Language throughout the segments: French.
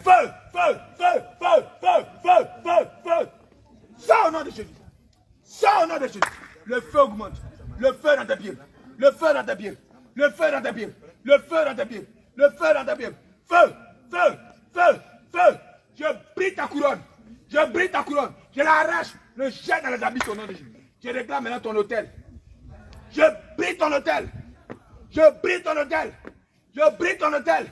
Feu, feu, feu, feu, feu, feu, feu, feu. Ça au nom de Jésus. Ça au nom de Jésus. Le feu augmente. Le feu dans tes pieds. Le feu dans tes pieds. Le feu dans tes pieds. Le feu dans tes pieds. Le feu dans tes pieds. Feu, feu, feu, feu. Je brise ta couronne. Je brise ta couronne. Je l'arrache. Le jette dans les abysses au nom de Jésus. Je réclame maintenant ton hôtel. Je brise ton hôtel. Je brise ton hôtel. Je brise ton hôtel.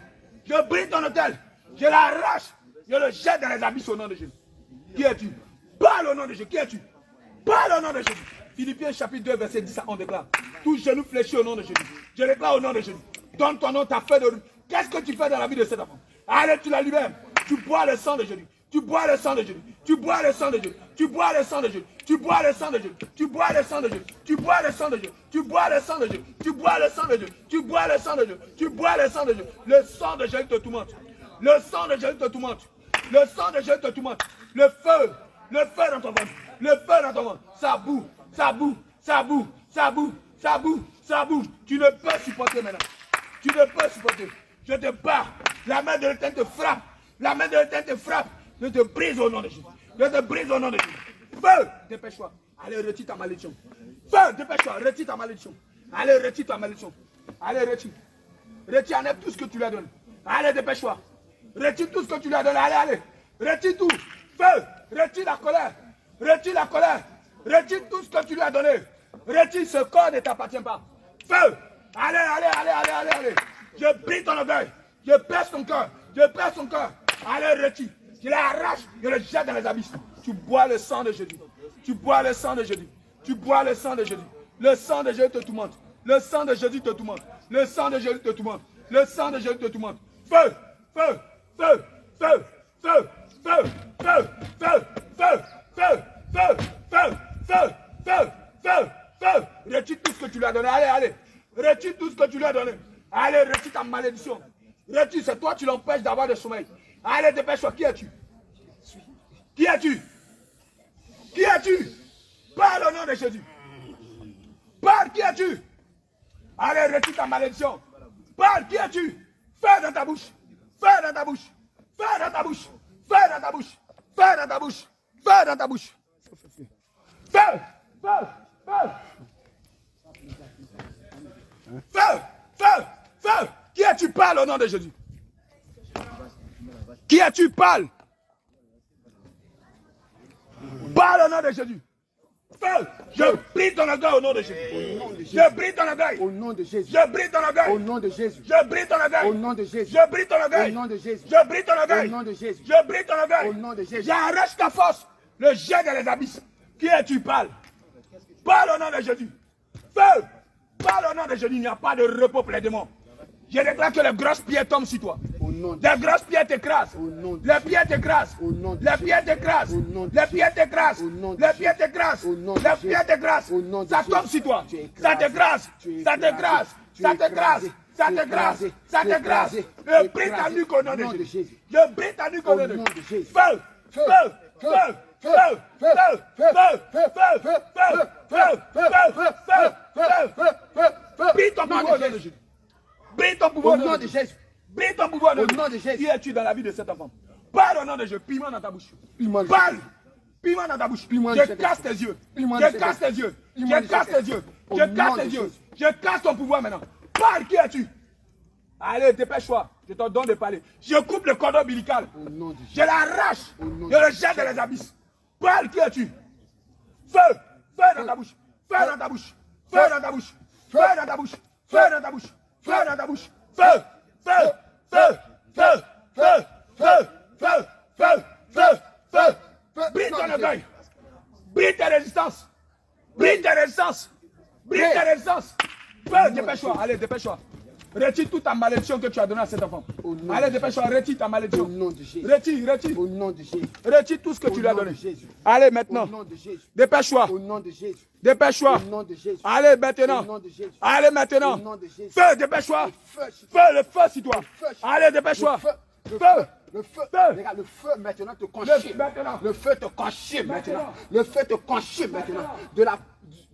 Je brise ton hôtel. Je l'arrache. Je le jette dans les abysses au nom de Jésus. Qui es-tu? Parle au nom de Jésus. Qui es-tu? Parle au nom de Jésus. Philippiens chapitre 2, verset 10 à 11 déclare. Tout genou fléchit au nom de Jésus. Je déclare au nom de Jésus. Donne ton nom, ta feuille de route. Qu'est-ce que tu fais dans la vie de cet enfant? Allez, tu la libères. Tu bois le sang de Jésus. Tu bois le sang de Jésus. Tu bois le sang de Jésus. Tu bois le sang de Jésus. Tu bois le sang de Jésus. Tu bois le sang de Jésus. Tu bois le sang de Jésus. Tu bois le sang de Jésus. Tu bois le sang de Jésus. Tu bois le sang de Jésus. Tu bois le sang de Jésus. Le sang de Jésus te tourmente. Le sang de Jésus te tourmente. Le sang de Jésus te tourmente. Le feu dans ton ventre. Le feu dans ton ventre. Ça boue. Ça boue. Ça boue. Ça boue. Ça boue. Ça boue. Tu ne peux supporter maintenant. Tu ne peux supporter. Je te bats. La main de l'Éternel te frappe. La main de l'Éternel te frappe. Je te brise au nom de Jésus. Je te brise au nom de Jésus. Feu, dépêche-toi. Allez, retire ta malédiction. Feu, dépêche-toi. Retire ta malédiction. Allez, retire ta malédiction. Allez, retire. Retire, enlève tout ce que tu lui as donné. Allez, dépêche-toi. Retire tout ce que tu lui as donné. Allez, allez. Retire tout. Feu, retire la colère. Retire la colère. Retire tout ce que tu lui as donné. Retire, ce corps ne t'appartient pas. Feu. Allez, allez, allez, allez, allez, allez. Je brise ton orgueil. Je perce ton cœur. Je perce ton cœur. Allez, retire. Je l'arrache. Je le jette dans les abysses. Tu bois le sang de Jésus. Tu bois le sang de Jésus. Tu bois le sang de Jésus. Le sang de Jésus te tourmente. Le sang de Jésus te tourmente. Le sang de Jésus te tourmente. Le sang de Jésus te tourmente. Feu, feu, feu, feu, feu, feu, feu, feu, feu, feu, feu, feu, feu, feu, feu, feu. Retire tout ce que tu lui as donné. Allez, allez. Retire tout ce que tu lui as donné. Allez, retire ta malédiction. Retire, c'est toi qui l'empêches d'avoir de sommeil. Allez, dépêche-toi. Qui es-tu? Qui es-tu? Qui es-tu? Parle au nom de Jésus. Parle, qui es-tu? Allez, retire ta malédiction. Parle, qui es-tu? Fais dans ta bouche. Fais dans ta bouche. Fais dans ta bouche. Fais dans ta bouche. Fais dans ta bouche. Fais dans ta bouche. Feu! Feu! Feu! Feu! Feu! Feu! Qui es-tu? Parle au nom de Jésus. Qui es-tu? Parle. Parle au nom de Jésus. Feu! Je brise ton orgueil au nom de Jésus. Je brise ton orgueil. Au nom de Jésus. Je brise ton orgueil. Au nom de Jésus. Je brise ton orgueil. Au nom de Jésus. Je brise ton orgueil. Au nom de Jésus. Je brise ton orgueil. Au nom de Jésus. Je brise ton orgueil. Au nom de Jésus. J'arrache ta force. Le jette dans les abysses. Qui es-tu? Parle. Parle au nom de Jésus. Feu! Parle au nom de Jésus. Il n'y a pas de repos pour les démons. Je déclare que les grosses pierres tombent sur toi. Les grosses pierres t'écrasent. Les pierres t'écrasent. Les pierres t'écrasent. Les pierres t'écrasent. Les pierres t'écrasent. Les pierres t'écrasent. Ça tombe sur toi. Ça t'écrase. Ça t'écrase. Ça t'écrase. Ça t'écrase. Ça t'écrase. Je brise ta nuque au nom de Jésus. Je brise ta nuque au nom de Jésus. Feu! Feu! Feu! Feu! Feu! Feu! Feu! Feu! Feu! Feu! Feu! Brise ton pouvoir au nom de Jésus. Brise ton pouvoir au nom de Jésus. Brise ton pouvoir au nom de Jésus. Qui es-tu dans la vie de cet enfant? Parle au nom de Jésus. Piment dans ta bouche. Parle. Piment dans ta bouche. Je casse tes yeux. Je casse tes yeux. Je casse tes yeux. Je casse tes yeux. Je casse ton pouvoir maintenant. Parle. Qui es-tu? Allez, dépêche-toi. Je te donne de parler. Je coupe le cordon ombilical. Je l'arrache. Je le jette dans les abysses. Parle. Qui es-tu? Feu. Feu dans ta bouche. Feu dans ta bouche. Feu dans ta bouche. Feu dans ta bouche. Feu dans ta bouche. Feu dans ta bouche. Feu. Feu. Feu. Feu. Feu. Feu. Feu. Feu. Feu. Feu. Brise ton orgueil. Brise tes résistances. Brise tes résistances. Brise tes résistances. Feu. Dépêche-toi. Allez, dépêche-toi. Retire toute ta malédiction que tu as donnée à cet enfant. Allez, dépêche-toi, retire ta malédiction. Au nom de Jésus. Retire, retire. Au nom de Jésus. Retire tout ce que tu lui as donné. Allez, maintenant. Au nom de Jésus. Dépêche-toi. Au nom de Jésus. Dépêche-toi. Au nom de Jésus. Allez, maintenant. Au nom de Jésus. Allez, maintenant. Au nom de Jésus. Feu, dépêche-toi. Feu, le feu sur toi. Allez, dépêche-toi. Le Feu. Le feu, Feu. regarde, le feu maintenant te consume. Maintenant. Le feu te consume maintenant. Le feu te consume maintenant.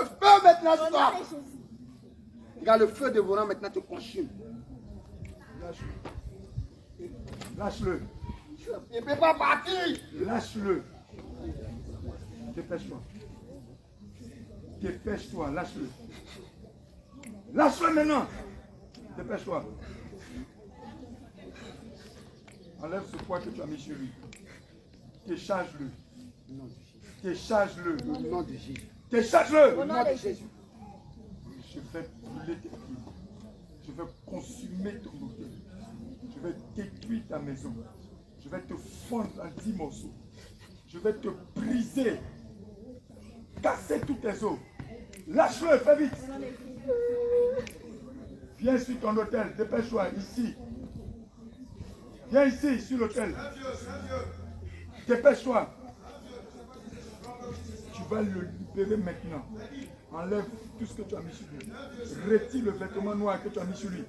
Le feu maintenant sur Au nom toi. de Jésus. Regarde, le feu dévorant maintenant te consume. Lâche-le. Il ne peut pas partir. Lâche-le. Dépêche-toi. Dépêche-toi, lâche-le. Lâche-le maintenant. Dépêche-toi. Enlève ce poids que tu as mis sur lui. Décharge-le. Décharge-le. Au nom de Jésus. Décharge-le. Au nom de Jésus. Je vais brûler tes pieds. Je vais consumer ton hôtel. Je vais détruire ta maison. Je vais te fendre en 10 morceaux. Je vais te briser. Casser tous tes os. Lâche-le, fais vite. Viens sur ton hôtel. Dépêche-toi, ici. Viens ici, sur l'hôtel. Dépêche-toi. Tu vas le libérer maintenant. Enlève tout ce que tu as mis sur lui. Retire le vêtement noir que tu as mis sur lui.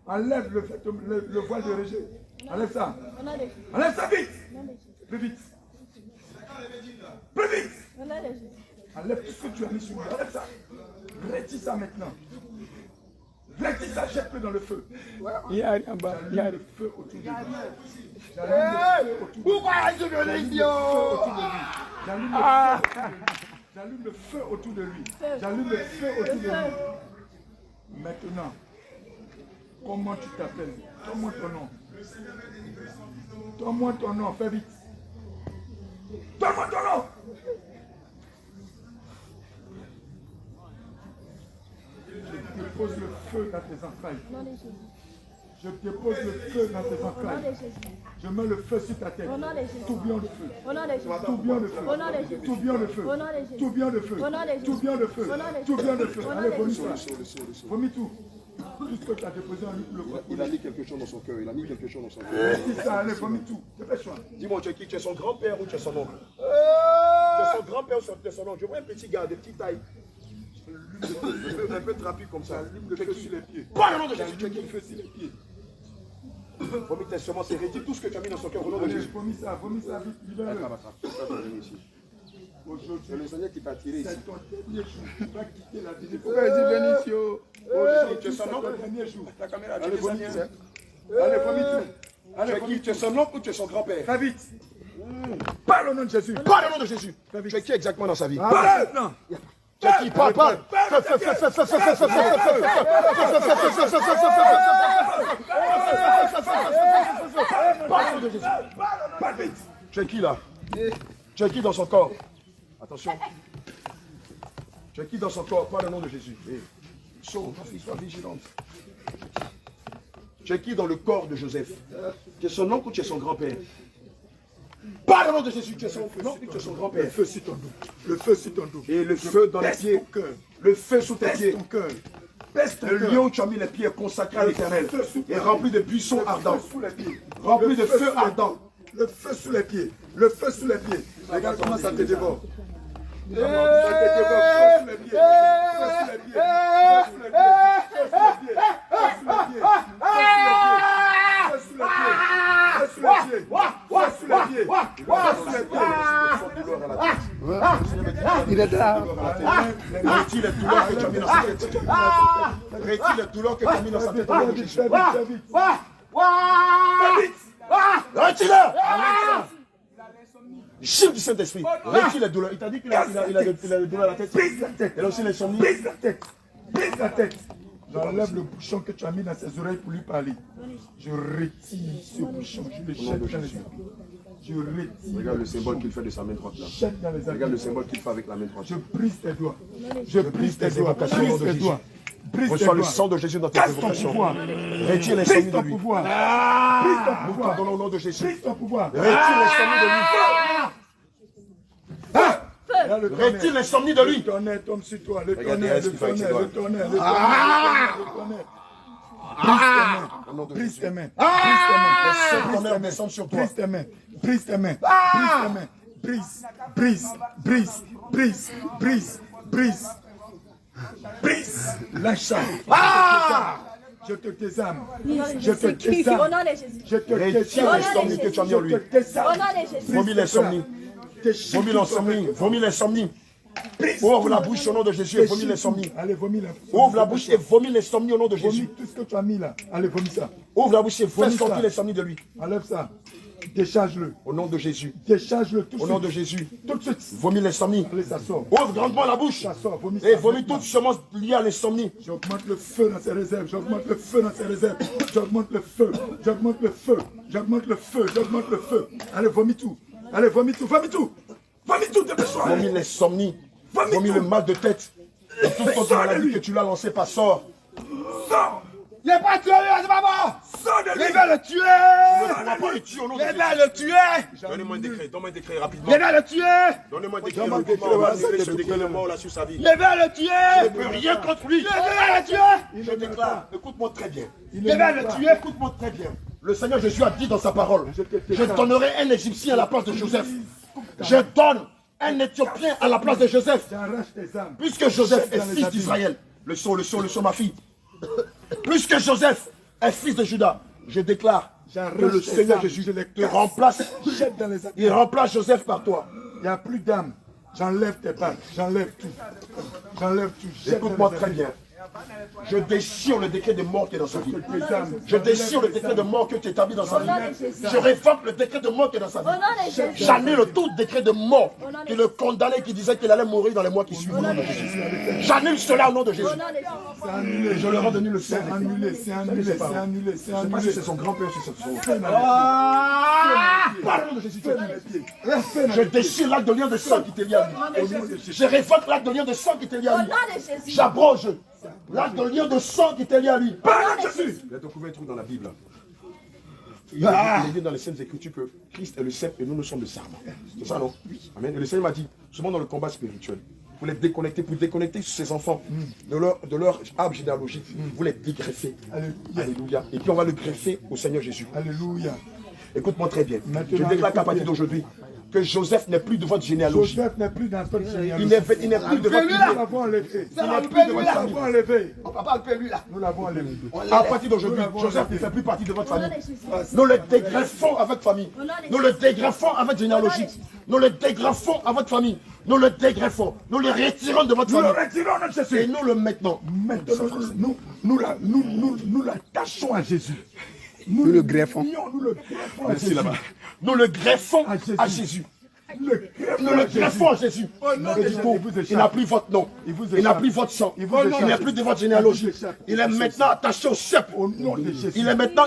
Enlève le voile de rejet. Enlève ça. Au nom de Jésus. Enlève ça vite. Au nom de Jésus. Plus vite. Plus vite. Au nom de Jésus. Enlève tout ce que tu as mis sur lui. Enlève ça. Retire ça maintenant. Retire ça, jette-le dans le feu. Il y a rien en bas. Il y a le feu autour de lui. J'allume le feu autour de lui. Pourquoi est-ce que J'allume le feu autour de lui. J'allume le feu autour de lui. Maintenant, comment tu t'appelles? Donne-moi ton nom. Donne-moi ton nom, fais vite. Donne-moi ton nom. Je dépose le feu dans tes entrailles. Au nom de Jésus. Je dépose le feu dans tes Au nom entrailles. de Jésus. Je mets le feu sur ta tête. Au nom de Jésus. Tourbillon de feu. Au nom de Jésus. Tourbillon de feu. Au nom de Jésus. Tourbillon de feu. Au nom de Jésus. Tourbillon de feu. Au nom de Jésus. Tourbillon de feu. Au nom de Jésus. Tourbillon de feu. Au nom Allez, de vomis Jésus. ça. Vomis tout. Tout ce que tu as déposé en lui pour le coup. Il a mis quelque chose dans son cœur. Il a mis quelque chose dans son cœur. Retire ça, allez, vomis tout. Dépêche-toi. Dis-moi, tu es qui? Tu es son grand-père ou tu es son oncle? Tu es son grand-père ou tu es son oncle? Je vois un petit gars de petite taille. Un peu trapu comme ça. Le feu sur les pieds. Pas le nom de Jésus. Tu es J'allume qui? le feu sur les pieds. Vomis tes semences et retire tout ce que tu as mis dans son cœur au nom de Allez, Jésus. vomis ça vite. Libère-le. Aujourd'hui, C'est le Seigneur qui t'a tiré ici. c'est ton dernier jour. Tu vas quitter la vie. Vas-y, Benicio. Tu es son C'est ton oncle? dernier jour. Ta caméra, tu Allez, es vomis Seigneur. tout. Allez, vomis tout. Tu Allez, es vomis qui? Tu es son oncle ou tu es son grand-père? Très vite. Parle au nom de Jésus. Parle au nom de Jésus. Tu es qui exactement dans sa vie? Parle maintenant. Tu es qui? Parle, parle. Parle au nom de Jésus. Parle vite. Tu es qui là? Tu es qui dans son corps? Attention. Tu es qui dans son corps? Parle au nom de Jésus. Sauve, ma fille, sois vigilante. Tu es qui dans le corps de Joseph? Tu es son oncle ou tu es son grand-père? Parle au nom de Jésus. Tu es son oncle ou tu es son Le grand-père? feu sur ton dos. Le feu sur ton dos. Et le feu dans les Baisse pieds. ton cœur. Le feu sous tes Baisse pieds. ton cœur. Baisse ton Le cœur. lieu où tu as mis les pieds est consacré à l'Éternel et rempli de buissons ardents. Le feu sous les pieds. Rempli Le de feu feu sous les ardent. pieds. Le feu sous les pieds. Le feu sous les pieds. Regarde comment ça te dévore. Ça te dévore. Feu sous les pieds. Feu sous les pieds. Feu sous les pieds. Feu sous les pieds. Feu sous les pieds. Feu sous les pieds. Feu sous les pieds. Feu sous les pieds. Feu sous les pieds. Il est là. Retire les douleurs que tu as mis dans sa tête. Retire les douleurs que tu as mis dans sa tête. au nom de Jésus. Fais vite, fais vite. Fais vite. Retire-le! Chef du Saint-Esprit, retire les douleurs. Il t'a dit qu'il a des douleurs à la tête. Brise la tête. Il a aussi l'insomnie. Brise la tête. Brise la tête. J'enlève le bouchon que tu as mis dans ses oreilles pour lui parler. Je retire ce bouchon. Je le jette dans les abîmes. Je retire. Regarde le symbole qu'il fait de sa main droite là. Jette dans les Regarde abîmes. le symbole qu'il fait avec la main droite. Je brise tes doigts. Je brise tes doigts. évocations au nom Brise de tes Jésus. doigts. Brise tes Reçois le doigts. sang de Jésus dans tes Casse ton évocations. pouvoir. Retire l'insomnie Brise de ton lui. pouvoir. Brise ton Nous pouvoir. t'en donnons au nom de Jésus. Brise ton pouvoir. Retire l'insomnie de lui. Là, le tonnerre. Retire l'insomnie de lui. Le tonnerre tombe sur toi. Le Regarde, tonnerre, est-ce le qu'il faut avec ses tonnerre, doigts? le tonnerre, le tonnerre, le tonnerre. Au nom de Brise Jésus. tes mains. Brise tes mains. Le tonnerre descend sur toi. Brise tes mains. Brise tes mains. Brise tes mains. Brise. Brise. Brise. Brise. Brise. Brise. Brise. Lâche ça. Je te désarme. Je te Au désarme. nom de Jésus. Je te Retire désarme. l'insomnie que tu as mis en lui. Je te désarme. Au nom de Jésus. Vomis l'insomnie. Déchire Vomis tout l'insomnie. avec toi. Vomis l'insomnie. Ouvre la bouche au nom de Jésus et vomis l'insomnie. Allez, vomis la. Ouvre la bouche et vomis l'insomnie au nom de Vomis Jésus. tout ce que tu as mis là. Allez, vomis ça. Ouvre la bouche et fais Vomis sortir ça. l'insomnie de lui. Enlève ça. Décharge-le. Au nom de Jésus. Décharge-le tout de Au nom de suite. Jésus. Tout de suite. Vomis l'insomnie. Allez, ça sort. Ouvre grandement la bouche. Ça sort. Vomis Et ça. vomis toute semence liée à l'insomnie. J'augmente le feu dans ses réserves. J'augmente le feu dans ses réserves. J'augmente le feu. J'augmente le feu. J'augmente le feu. J'augmente le feu. Allez, vomis tout. Allez, vomis tout. Vomis tout. Vomis tout, dépêche-toi. Vomis l'insomnie. Vomis le mal de tête. Et toute autre maladie que tu l'as lancé par sort. Sors. Il n'est pas tué, c'est pas bon. Sors de lui. Il va le Ne tuer. pourras pas le tuer au nom de Il Jésus. va le tuer. Donnez-moi un décret. Donne-moi un décret rapidement. Il va le tuer. Donnez-moi un décret Donne-moi un rapidement. décret, On va voilà, annuler ça, ce c'est décret de tout. mort là sur sa vie. Il va le Je ne tuer. peux rien contre lui. Il va le tuer. Je déclare. Écoute-moi très bien. Il va le tuer. Écoute-moi très bien. Le Seigneur Jésus a dit dans sa parole, je donnerai un Égyptien à la place de Joseph. Je donne un Éthiopien à la place de Joseph. J'arrache tes âmes. Puisque Joseph est Dans les fils abîmes. d'Israël. Le son, ma fille. Puisque Joseph est fils de Judas, je déclare que le Seigneur Jésus te remplace. Jette dans les abîmes. Il remplace Joseph par toi. Il n'y a plus d'âme. J'enlève tes pattes. J'enlève tout. J'enlève tout. Jette Écoute-moi dans les très abîmes. bien. Je déchire le décret de mort qui est dans sa vie. Tes âmes. Je déchire le décret de mort que tu établis dans sa vie. Je révoque le décret de mort qui est dans sa vie. J'annule tout décret de mort qui le condamnait, qui disait qu'il allait mourir dans les mois qui suivent. Au nom de Jésus. J'annule cela au nom de Jésus. C'est annulé. Et je leur ai donné le sang. C'est annulé. C'est annulé. C'est annulé. C'est Je ne sais pas si annulé. c'est son grand-père ou si c'est son Fais frère. dans Par le nom de Jésus. les pieds. Fais dans Je les pieds. déchire l'acte de lien de sang qui t'est lié à lui. Je révoque l'acte de lien de sang qui t'est lié à lui. Jésus. J'abroge l'acte de lien de sang qui t'est lié à lui. Par le nom de Jésus. Il a découvert un truc dans la Bible. Il est dit dans les Saintes Écritures que Christ est le cep et nous sommes le sarment. C'est ça, non? Amen. Et le Seigneur m'a dit, seulement dans le combat spirituel, vous les déconnectez, pour déconnecter ces enfants de leur arbre généalogique, vous les dégreffez. Alléluia. Et puis on va le greffer au Seigneur Jésus. Alléluia. Écoute-moi très bien. Maintenant, Je déclare qu'à partir écoutez. d'aujourd'hui, que Joseph n'est plus de votre généalogie. Joseph n'est plus dans votre Il généalogie. n'est plus de votre Nous lignée. l'avons enlevé. Il n'est plus de Nous votre l'avons famille. enlevé. Papa, le lui là. Nous l'avons enlevé. À partir d'aujourd'hui, Joseph ne fait plus partie de votre famille. Nous le dégreffons à votre famille. Nous le dégreffons à votre généalogie. Nous le dégreffons à votre famille. Nous le dégreffons. Nous le retirons de votre Nous le famille. retirons de Et Jésus. nous le maintenons. Maintenant, nous l'attachons à Jésus. Nous le greffons. Nous le greffons à Jésus. Nous le greffons À Jésus. à Jésus. Nous le greffons Nous le à Jésus. greffons à Jésus. nom Et de du Jésus, coup, il vous échappe. il n'a plus votre nom. Il vous Il n'a échappe. plus votre sang. Il vous Il échappe. n'est plus de votre généalogie. Il vous échappe. Il est maintenant attaché au cep. Au nom de Jésus. Il est maintenant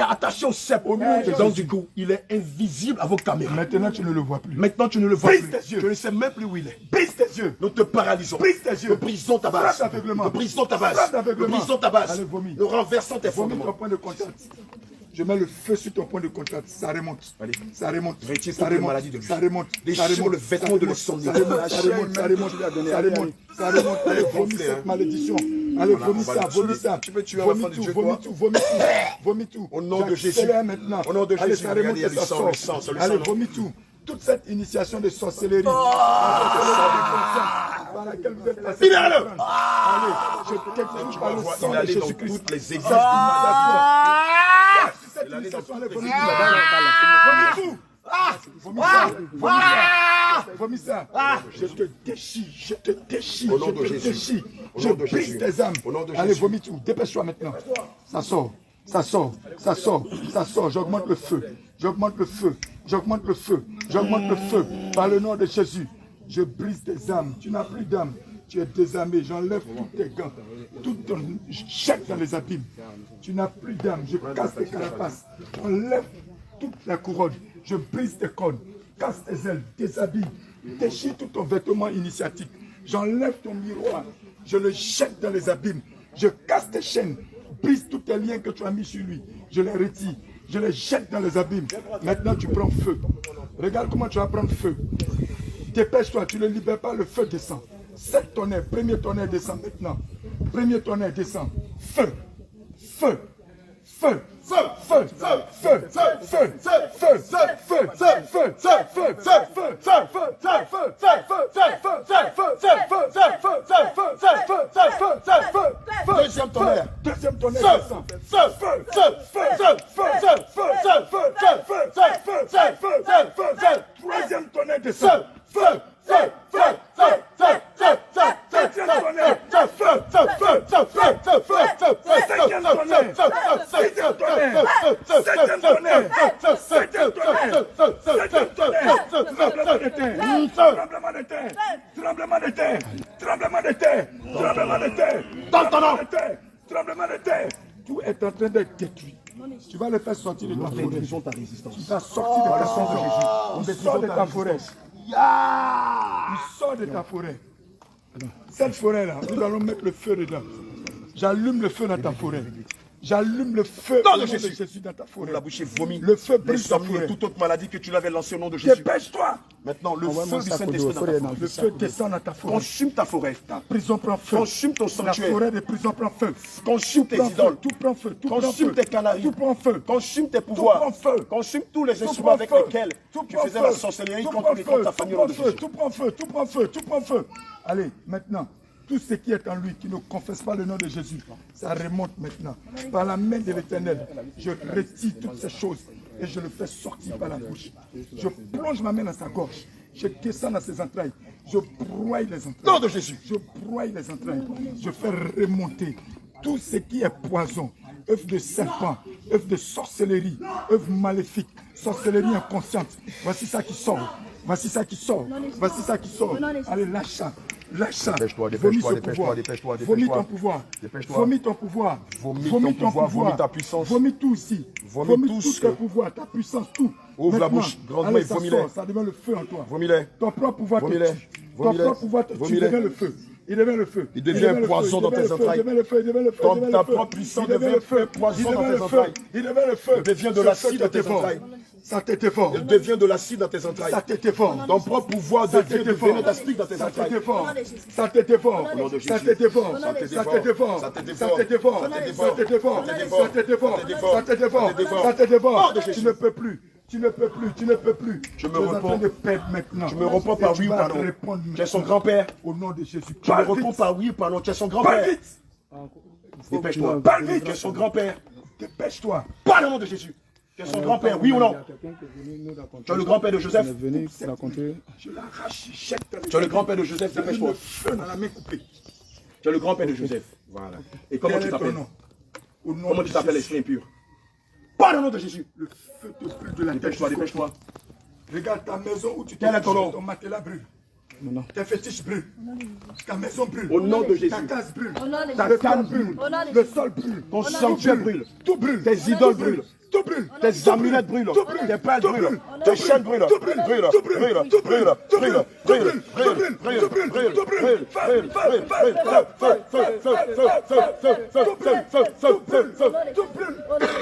attaché au cep. Au nom de Donc Jésus. du coup, il est invisible à vos caméras. Maintenant, tu ne le vois plus. Maintenant, tu ne le vois Brise plus. tes yeux. Tu ne sais même plus où il est. Brise tes yeux. Nous te paralysons. Brise tes yeux. Nous brisons ta base. Frappe d'aveuglement. Nous brisons ta base. Frappe Nous d'aveuglement. brisons ta base. Allez, vomis. Nous renversons tes Vomis ton fondements. point de contact. Je mets le feu sur ton point de contact. Ça remonte. Allez. Ça remonte. Retire Ça toutes les remonte. maladies de lui. Ça remonte. Déchire Ça remonte. le vêtement Ça de remonte. l'insomnie. Ça remonte. La Ça chair remonte. Ça humaine remonte. que tu lui as donnée. Ça Allez, remonte. Ça remonte. Allez, vomis gonfler, cette hein. malédiction. Allez, Voilà, vomis on va ça. le tuer. Vomis ça. Tu peux tuer un Vomis enfant de tout. Dieu, Vomis toi. tout. Vomis tout. Vomis tout. Au nom de Jésus. J'accélère maintenant. Au nom de Allez, Jésus. ça remonte Regardez, il y a et du ça sang, sort. le sang, c'est le Allez, sang. vomis tout. Toute cette initiation de sorcellerie par laquelle vous êtes passé. Libère-le. Allez, je t'explique par le voir, sang il de allait dans Jésus-Christ. toutes les églises. Cette initiation, allez, vomis tout. Vomis ça. Je te déchire, je te déchire, Au nom je de te Jésus. déchire. Au Je nom de brise Jésus. tes âmes. Au nom de Allez, Jésus. vomis tout. Dépêche-toi maintenant. Ça sort, ça sort, ça sort, ça sort. J'augmente le feu. J'augmente le feu. J'augmente le feu. J'augmente le feu. Par le nom de Jésus. Je brise tes âmes. Tu n'as plus d'âme. Tu es désarmé. J'enlève tous tes gants. Tout ton jette dans les abîmes. Tu n'as plus d'âme. Je casse tes carapaces. J'enlève toute la couronne. Je brise tes cornes. Casse tes ailes. Déshabille. Déchire tout ton vêtement initiatique. J'enlève ton miroir. Je le jette dans les abîmes. Je casse tes chaînes. Brise tous tes liens que tu as mis sur lui. Je les retire. Je les jette dans les abîmes. Maintenant, tu prends feu. Regarde comment tu vas prendre feu. Dépêche-toi, tu ne libères pas, le feu descend. 7 tonnerres, premier tonnerre descend maintenant. Premier tonnerre descend. Feu, feu, feu, feu, feu, feu, feu, feu, feu, feu, feu, feu, Deuxième tonnerre. Deuxième tonnerre descend. Feu, feu, feu, feu, feu, feu, feu, feu, feu, troisième tonnerre descend. Feu, feu, feu, feu, feu, Tremblement de terre, tremblement de terre, tremblement de terre, tremblement de terre, tremblement de terre. Tout est en train d'être détruit. Tu vas le faire sortir de ta forêt. Brisons ta résistance. Tu vas sortir de ta forêt. Il sort de ta forêt. Il sort de ta forêt. Cette forêt-là, nous allons mettre le feu dedans. J'allume le feu dans ta forêt. J'allume le feu Dans au nom de de Jésus. Jésus dans ta forêt. La bouche est vomi. Le feu brûle ta L'insomnie et forêt. toute autre maladie que tu l'avais lancée au nom de Jésus. Dépêche-toi. Maintenant, le feu du Saint-Esprit dans ta forêt. Le feu descend dans ta forêt. Consume ta forêt. Ta prison prend feu. Consume ton La sanctuaire. forêt de prison prend feu. Consume tes Prend feu, idoles. tout prend feu. Tout prend Consume feu. tes canaries. Tout prend feu. Consume tes Tout pouvoirs. prend feu. Consume tous les Tout instruments prend avec feu. lesquels Tout tu prend faisais feu. la sorcellerie Tout contre prend ta feu. famille Tout au nom prend de feu. Jésus. Tout prend feu. Tout prend feu. Tout prend feu. Allez, maintenant. Tout ce qui est en lui, qui ne confesse pas le nom de Jésus, ça remonte maintenant. Par la main de l'Éternel, je retire toutes ces choses et je le fais sortir par la bouche. Je plonge ma main dans sa gorge. Je descends dans ses entrailles. Je broie les entrailles. Nom de Jésus. Je broie les entrailles. Je fais remonter tout ce qui est poison, œuf de serpent, œuf de sorcellerie, œuf maléfique, sorcellerie inconsciente. Voici ça qui sort. Voici ça qui sort. Voici ça qui sort. Allez, lâche ça. Lâche ça. Dépêche-toi, Vomis dépêche-toi, ce dépêche-toi, pouvoir. dépêche-toi, Vomis dépêche-toi. ton pouvoir. Dépêche-toi. Vomis ton pouvoir. Vomis ton pouvoir, vomis ta puissance. Vomis tout ici. Vomis tout tout ton pouvoir, ta puissance, tout. Ouvre la Maintenant, bouche grandement allez, et ça vomis-les. sort, ça devient le feu en toi. Vomis-les. Ton propre pouvoir te Vomis-les. tue. Ton Vomis-les. propre pouvoir te tue. Il Vomis-les. devient le feu. Il devient le feu. Il devient le feu, poison il dans devient tes le feu, entrailles. Il devient le feu. Il devient le feu. Ton- il devient ta le feu. propre puissance Il devient devient le feu. poison Il dans devient tes le feu. entrailles. Il devient le feu. Il devient de Ce l'acide feu dans te tes dévore. entrailles. Ça te dévore. Il devient de l'acide dans tes entrailles. Ça te dévore. Ton propre pouvoir Ça devient te de dévore. venin d'aspic dans tes Ça te entrailles. dévore. Ça te dévore. nom de Ça Jésus. te dévore. Ça te Ça dévore. te dévore. Ça te Ça dévore. te dévore. Ça te Ça te dévore. dévore. Ça te dévore. Ça te dévore. Ça te dévore. Ça te dévore. Ça te dévore. Nom de Jésus. Tu ne peux plus. Tu ne peux plus, tu ne peux plus. Je me Tu es en repens. train de perdre maintenant. Je me repens par Et tu oui ou vas par non. répondre Tu es son maintenant. grand-père. Au nom de Jésus. Je me Parle repens vite. par oui ou par non. Tu es son Parle grand-père. vite. Dépêche-toi. Parle vite. Tu es son grand-père. Dépêche-toi. Parle au nom de Jésus. Tu es son grand-père, oui ou non? Tu es le grand-père de Joseph. Je l'arrache, je jette dans les Tu es le grand-père de Joseph, J'allume dépêche-toi. le feu dans la main coupée. Tu es le grand-père de Joseph. Voilà. Et comment Quel tu est ton t'appelles? nom? Au nom Comment de tu t'appelles, Jésus. esprit impur? Parle au nom de Jésus. Le feu te brûle de la tête. Dépêche-toi, dépêche-toi. Regarde ta maison où tu Quel est ton nom? ton matelas brûle. Tes fétiches brûlent. Ta maison brûle. Au nom de Jésus. Ta case brûle. Ta Le canne sol brûle. brûle. Le sol brûle. Ton sanctuaire brûle. Tout brûle. Tes idoles brûlent. Tout brûle. Tes amulettes brûlent. Tout brûle. Tes perles Tout brûlent. brûle. Tes chaînes brûlent. Tout brûle. Brûlent. Tout brûle. Brûlent. Tout brûle. Brûlent. Tout Brûlent. brûle. Brûlent. Tout brûle. Brûlent. Tout brûle. Brûlent. Tout brûle. Brûlent. Feu, Brûlent. feu, Brûlent. feu, Brûlent. feu, Feu. Feu. Feu. Feu. Feu. Feu. Feu. Feu. Feu. Feu. Feu. Feu. tout brûle.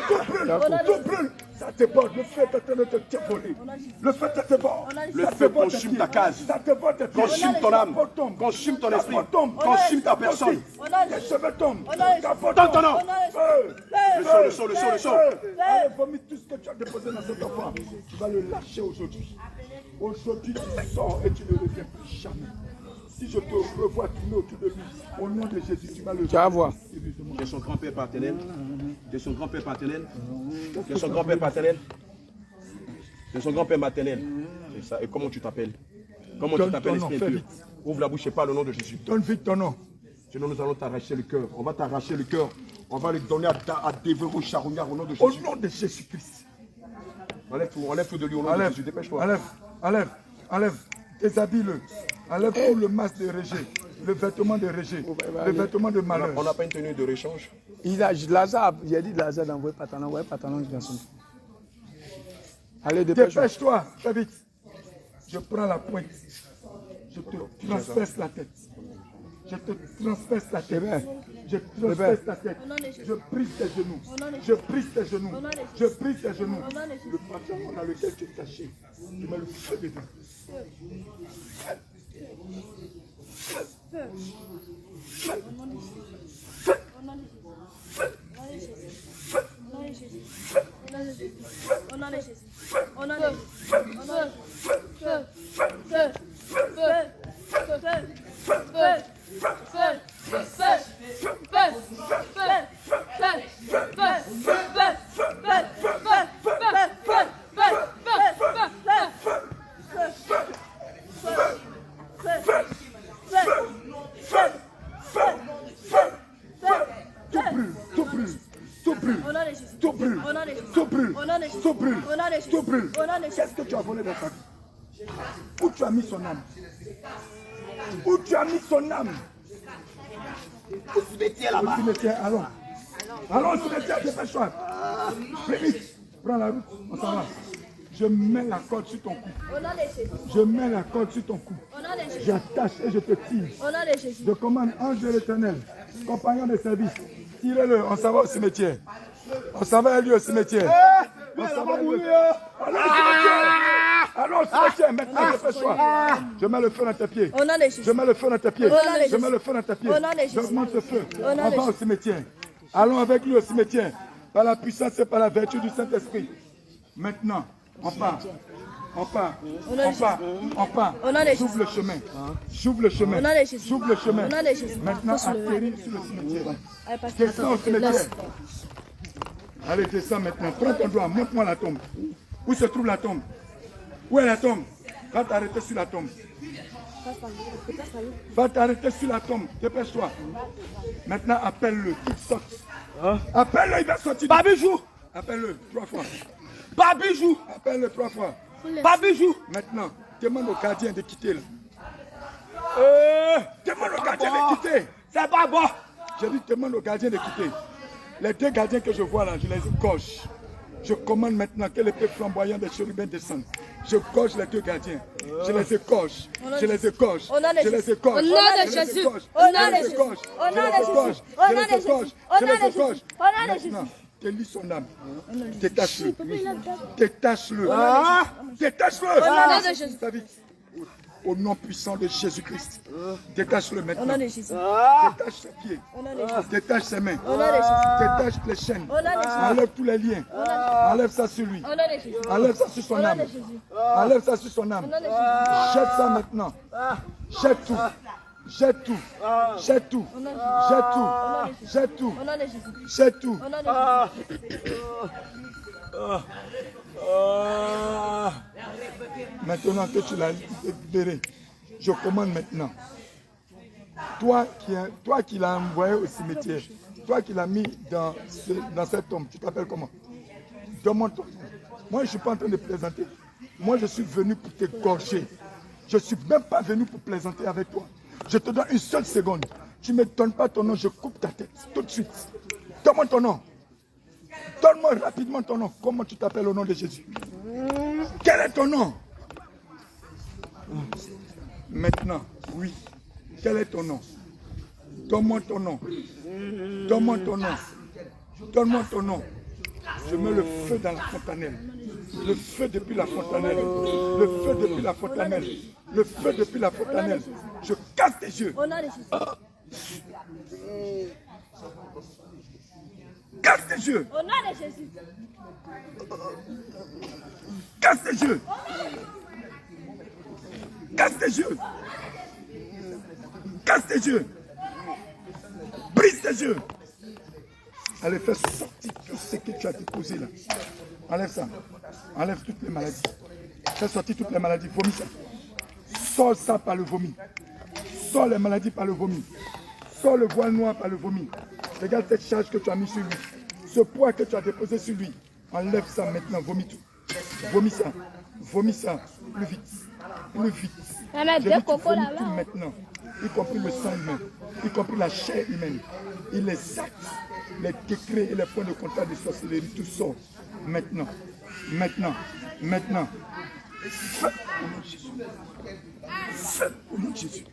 Tout brûle. Tout brûle. Ça déborde. Le feu est en train de te dévorer. Le feu te dévore. Le Ça feu dévore tes consume pieds. ta case. Ça dévore tes pieds. Consume ton Ta âme. peau tombe. Consume ton Ta esprit. peau tombe. Consume ta personne. Tes cheveux tombent. Ta peau Dans ton tombe. nom. Feu. Le sang, le sang, le sang. Allez, vomis tout ce que tu as déposé dans cet enfant. Tu vas le lâcher aujourd'hui. Aujourd'hui, tu sors et tu ne reviens plus jamais. Si je te revois tourner autour de lui, au nom de Jésus, tu vas le voir. Tu es son grand-père paternel. Tu es son grand-père paternel. Tu es son grand-père paternel. Tu es son grand-père maternel. C'est ça. Et comment tu t'appelles? Comment Donne tu t'appelles, ton nom, esprit fais impur? vite. Ouvre la bouche et parle au nom de Jésus. Donne vite ton nom. Sinon, nous allons t'arracher le cœur. On va t'arracher le cœur. On va le donner à dévorer au charognard au nom de Au Jésus. nom de Jésus-Christ. Enlève tout de lui au nom de Enlève, Jésus. Dépêche-toi. enlève. Déshabille-le. Enlève tout le masque de rejet. Le vêtement de rejet. Le vêtement de malheur. On n'a pas une tenue de réchange. Lazare, j'ai dit Lazare d'envoyer Patalan dans son. Allez, dépêche-toi. Dépêche-toi, fais vite. Je prends la pointe. Je te transperce la tête. Je te transperce la tête. Je transperce ta tête. Je brise tes genoux. Je brise tes genoux. Je brise tes genoux. Le pantalon dans lequel tu es caché. Tu mets le feu dedans. Feu! brûle. Au nom de Jésus. Tout brûle. Au nom de Jésus. Tout brûle. Au nom de Jésus. Tout brûle. Au nom de Jésus. Tout brûle. Au nom de Jésus. Qu'est-ce que tu as volé dans sa vie? Où tu as mis son âme? Où tu as mis son âme? Au cimetière là-bas. Au cimetière, allons. Allons au cimetière, dépêche-toi. Fais vite. Prends la route, on s'en va. Je mets la corde sur ton cou. Au nom de Jésus. Je mets la corde sur ton cou. Au nom de Jésus. J'attache et je te tire. Au nom de Jésus. Je commande ange de l'éternel, compagnon de service. Tirez-le, on s'en va au cimetière. On s'en va lui au cimetière. On s'en va lui. Allons au cimetière. Allons au cimetière, maintenant dépêche-toi. Je mets le feu dans tes pieds. Au nom de Jésus. Je mets le feu dans tes pieds. Au nom de Je Jésus. mets le feu dans tes pieds. Au nom de Jésus. J'augmente ce feu. Au nom On de va au Jésus. cimetière. Allons avec lui au cimetière. Par la puissance et par la vertu du Saint-Esprit. Maintenant, on part. On part. On part. On part. Au nom de Jésus. J'ouvre le chemin. J'ouvre le chemin. Au nom de Jésus. J'ouvre le chemin. Au nom de Jésus. Maintenant, atterris sur le cimetière. Descends au cimetière. Allez, descends maintenant. Prends ton doigt, montre-moi la tombe. Où se trouve la tombe? Où est la tombe? Va t'arrêter sur la tombe. Va t'arrêter sur la tombe. Dépêche-toi. Maintenant, appelle-le. Qu'il sorte. Appelle-le, il va sortir. Babijou. Appelle-le 3 fois. Babijou. Appelle-le 3 fois. Babijou. Maintenant, demande au gardien de quitter là. Demande au gardien de quitter. C'est pas bon. J'ai dit demande au gardien de quitter. Les 2 gardiens que je vois là, je les égorge. Je commande maintenant que l'épée flamboyante des chérubins descende. Je gorge les 2 gardiens. Je les égorge. Je les égorge. Je les égorge. Au nom de Jésus. Au nom de Jésus. Au nom de Jésus. Au nom de Jésus. Au nom de Jésus. Au nom de Jésus. Maintenant, délie son âme. Détache-le. Détache-le. Détache-le. Au nom de Jésus. Ta vie. Au nom puissant de Jésus-Christ. Détache-le Au maintenant. nom de Jésus. Détache ses pieds. Au nom de Jésus. Détache ses mains. Au nom de Jésus. Détache les chaînes. Au nom de Jésus. Enlève tous les liens. Enlève ça sur lui. Au nom de Jésus. Enlève ça sur son âme. de Jésus. Enlève ça sur son âme. Au nom de Jésus. Jette ça maintenant. Jette tout. Jette tout. Jette tout. Jette tout. Jette tout. Au nom de Jésus. Jette tout. Au nom de Jésus. Maintenant que tu l'as libéré, je commande maintenant. Toi qui l'as envoyé au cimetière, toi qui l'as mis dans cette tombe, tu t'appelles comment? Donne-moi ton nom. Moi, je ne suis pas en train de plaisanter. Moi, je suis venu pour t'égorger. Je ne suis même pas venu pour plaisanter avec toi. Je te donne une seule seconde. Tu ne me donnes pas ton nom, je coupe ta tête tout de suite. Donne-moi ton nom. Donne-moi rapidement ton nom. Comment tu t'appelles au nom de Jésus? Quel est ton nom? Maintenant, oui. Quel est ton nom? Donne-moi ton nom. Donne-moi ton nom. Donne-moi ton nom. Je mets le feu dans la fontanelle. Le feu depuis la fontanelle. Le feu depuis la fontanelle. Le feu depuis la fontanelle. Je casse tes yeux. Au nom de Jésus. Casse tes yeux. Au nom de Jésus. Casse tes yeux. Casse tes yeux. Casse tes yeux. Brise tes yeux. Allez, fais sortir tout ce que tu as déposé là. Enlève ça. Enlève toutes les maladies. Fais sortir toutes les maladies. Vomis ça. Sors ça par le vomi. Sors les maladies par le vomi. Sors le voile noir par le vomi. Regarde cette charge que tu as mis sur lui. Ce poids que tu as déposé sur lui. Enlève ça maintenant. Vomis tout. Vomis ça. Vomis ça. Plus vite. Plus vite. Je dis, tu vomis tout maintenant. Y compris le sang humain. Y compris la chair humaine. Et les actes, les décrets et les points de contact de sorcellerie. Tout sort. Maintenant. Maintenant. Maintenant. Feu au nom de Jésus. Feu au nom de Jésus.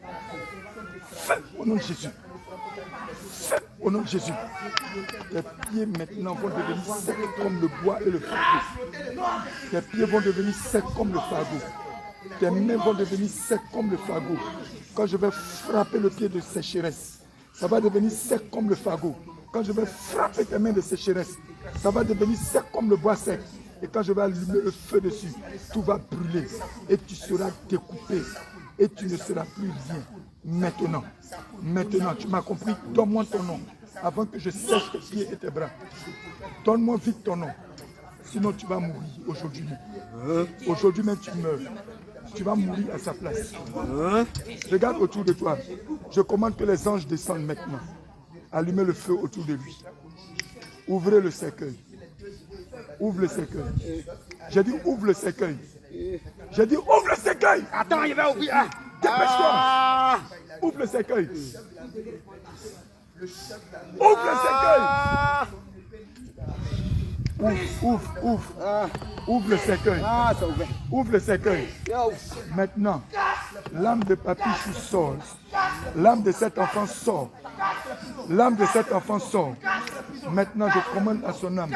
Feu au nom de Jésus. Feu au nom de Jésus. Tes pieds maintenant vont devenir secs comme le bois et le fardeau. Tes pieds vont devenir secs comme le fardeau. Tes mains vont devenir secs comme le fardeau. Quand je vais frapper le pied de sécheresse, ça va devenir sec comme le fardeau. Quand je vais frapper tes mains de sécheresse, ça va devenir sec comme le bois sec. Et quand je vais allumer le feu dessus, tout va brûler. Et tu seras découpé. Et tu ne seras plus rien. Maintenant, maintenant, tu m'as compris, donne-moi ton nom. Avant que je sèche tes pieds et tes bras. Donne-moi vite ton nom. Sinon tu vas mourir aujourd'hui même. Aujourd'hui même tu meurs. Tu vas mourir à sa place. Regarde autour de toi. Je commande que les anges descendent maintenant. Allumez le feu autour de lui. Ouvrez le cercueil. Ouvre le cercueil. J'ai dit ouvre le cercueil. J'ai dit ouvre le cercueil. Attends, il va ouvrir. Dépêche-toi. Ouvre le cercueil. Ouvre le cercueil. Ouvre le cercueil. C'est ouvert. Ouvre le cercueil. Maintenant, l'âme de Papichou sort. L'âme de cet enfant sort. L'âme de cet enfant sort. Maintenant, je commande à son âme.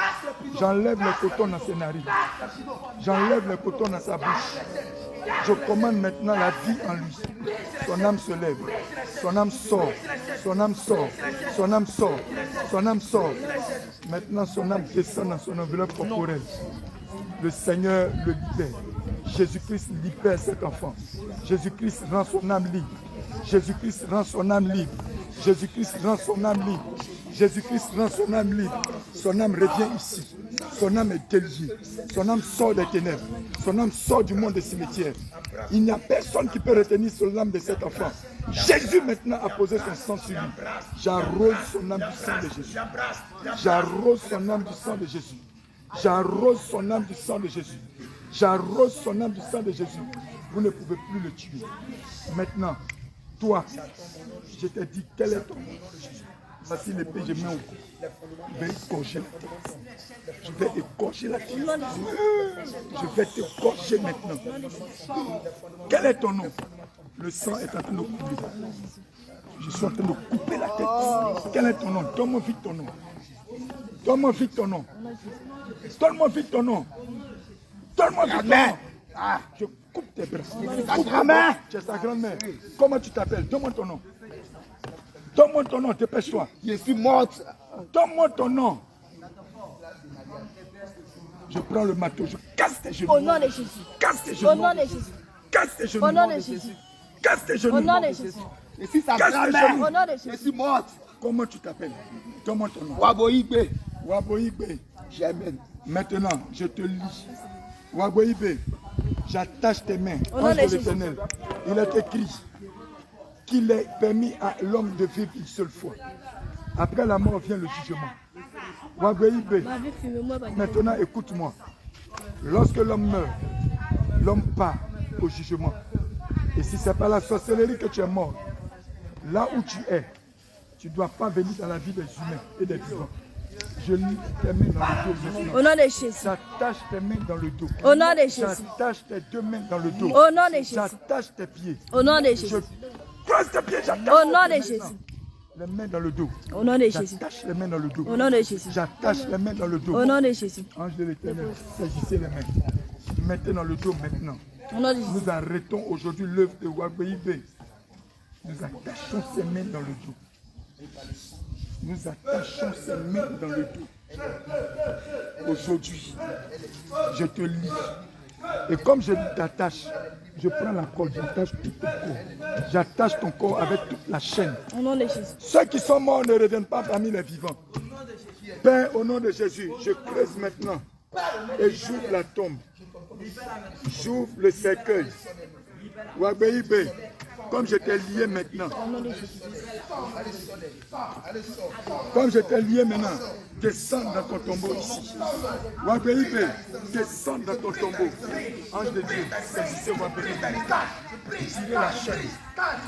J'enlève le coton dans ses narines. J'enlève le coton dans sa bouche. Je commande maintenant la vie en lui. Son âme se lève. Son âme sort. Son âme sort. Son âme sort. Son âme sort. Maintenant, son âme descend dans son enveloppe corporelle. Le Seigneur le libère. Jésus-Christ libère cet enfant. Jésus-Christ rend son âme libre. Jésus-Christ rend son âme libre. Jésus-Christ rend son âme libre. Jésus-Christ rend son âme libre. Son âme revient ici. Son âme est déliée. Son âme sort des ténèbres. Son âme sort du monde des cimetières. Il n'y a personne qui peut retenir sur l'âme de cet enfant. Jésus maintenant a posé son sang sur lui. J'arrose son âme du sang de Jésus. J'arrose son âme du sang de Jésus. J'arrose son âme du sang de Jésus. J'arrose son âme du sang de Jésus. Vous ne pouvez plus le tuer. Maintenant, toi, je t'ai dit, quel est ton nom? Voici l'épée, je mets au cou. Je vais égorger la tête. Je vais égorger la tête. Je vais t'égorger maintenant. Quel est ton nom? Le sang est en train de couler. Je suis en train de couper la tête. Quel est ton nom? Donne-moi vite ton nom. Donne-moi vite ton nom. Donne-moi vite ton nom. Donne-moi vite ton nom. Je coupe tes bras. Tu es sa grand-mère. Comment tu t'appelles? Donne-moi ton nom. Donne-moi ton nom, dépêche-toi. Je suis morte. Donne-moi ton nom. Je prends le marteau, je casse tes genoux. Au nom de Jésus. Casse tes genoux. Au nom de Jésus. Casse tes genoux. Au nom de Jésus. Casse tes genoux. Au nom de Jésus. Je suis sa Casse tes grand-mère. genoux. Au nom de Je Jésus. suis morte. Comment tu t'appelles? Donne-moi ton nom. Waboïbe. Waboïbe. J'aime. Maintenant, je te lis. Waboïbe, j'attache tes mains. Au nom Ange de de Jésus. l'Éternel. Il est écrit qu'il est permis à l'homme de vivre une seule fois. Après la mort vient le jugement. Waboïbe, Ma vie, fume-moi, pas de- maintenant écoute-moi. Lorsque l'homme meurt, l'homme part au jugement. Et si ce n'est pas la sorcellerie que tu es mort, là où tu es, tu ne dois pas venir dans la vie des humains et des vivants. Je lis tes mains dans le dos maintenant. Au nom de Jésus. J'attache tes mains dans le dos. Au nom de Jésus. J'attache tes deux mains dans le dos. Au nom de Jésus. J'attache tes pieds. Au nom de Je Jésus. croise tes pieds, j'attache. Au nom tes de mains Jésus. maintenant. Les mains dans le dos. Au nom de Jésus. J'attache les mains dans le dos. Au nom de Jésus. J'attache les mains dans le dos. Au nom de Jésus. Ange de l'Éternel, saisissez les mains. Mettez dans le dos maintenant. Au nom de Jésus. Nous arrêtons aujourd'hui l'œuvre de Waboïbe. Nous attachons ses mains dans le dos. Nous attachons ses mains dans le dos. Aujourd'hui, je te lis. Et comme je t'attache, je prends la corde, j'attache tout ton corps. J'attache ton corps avec toute la chaîne. Au nom de Jésus. Ceux qui sont morts ne reviennent pas parmi les vivants. Père, au nom de Jésus, je creuse maintenant et j'ouvre la tombe. J'ouvre le cercueil. Waboïbe, comme je t'ai lié maintenant. Comme je t'ai lié maintenant, descends dans ton tombeau ici. Waboïbe, descends dans ton tombeau. Ange de Dieu, saisissez Waboïbe. Tirez la chaîne.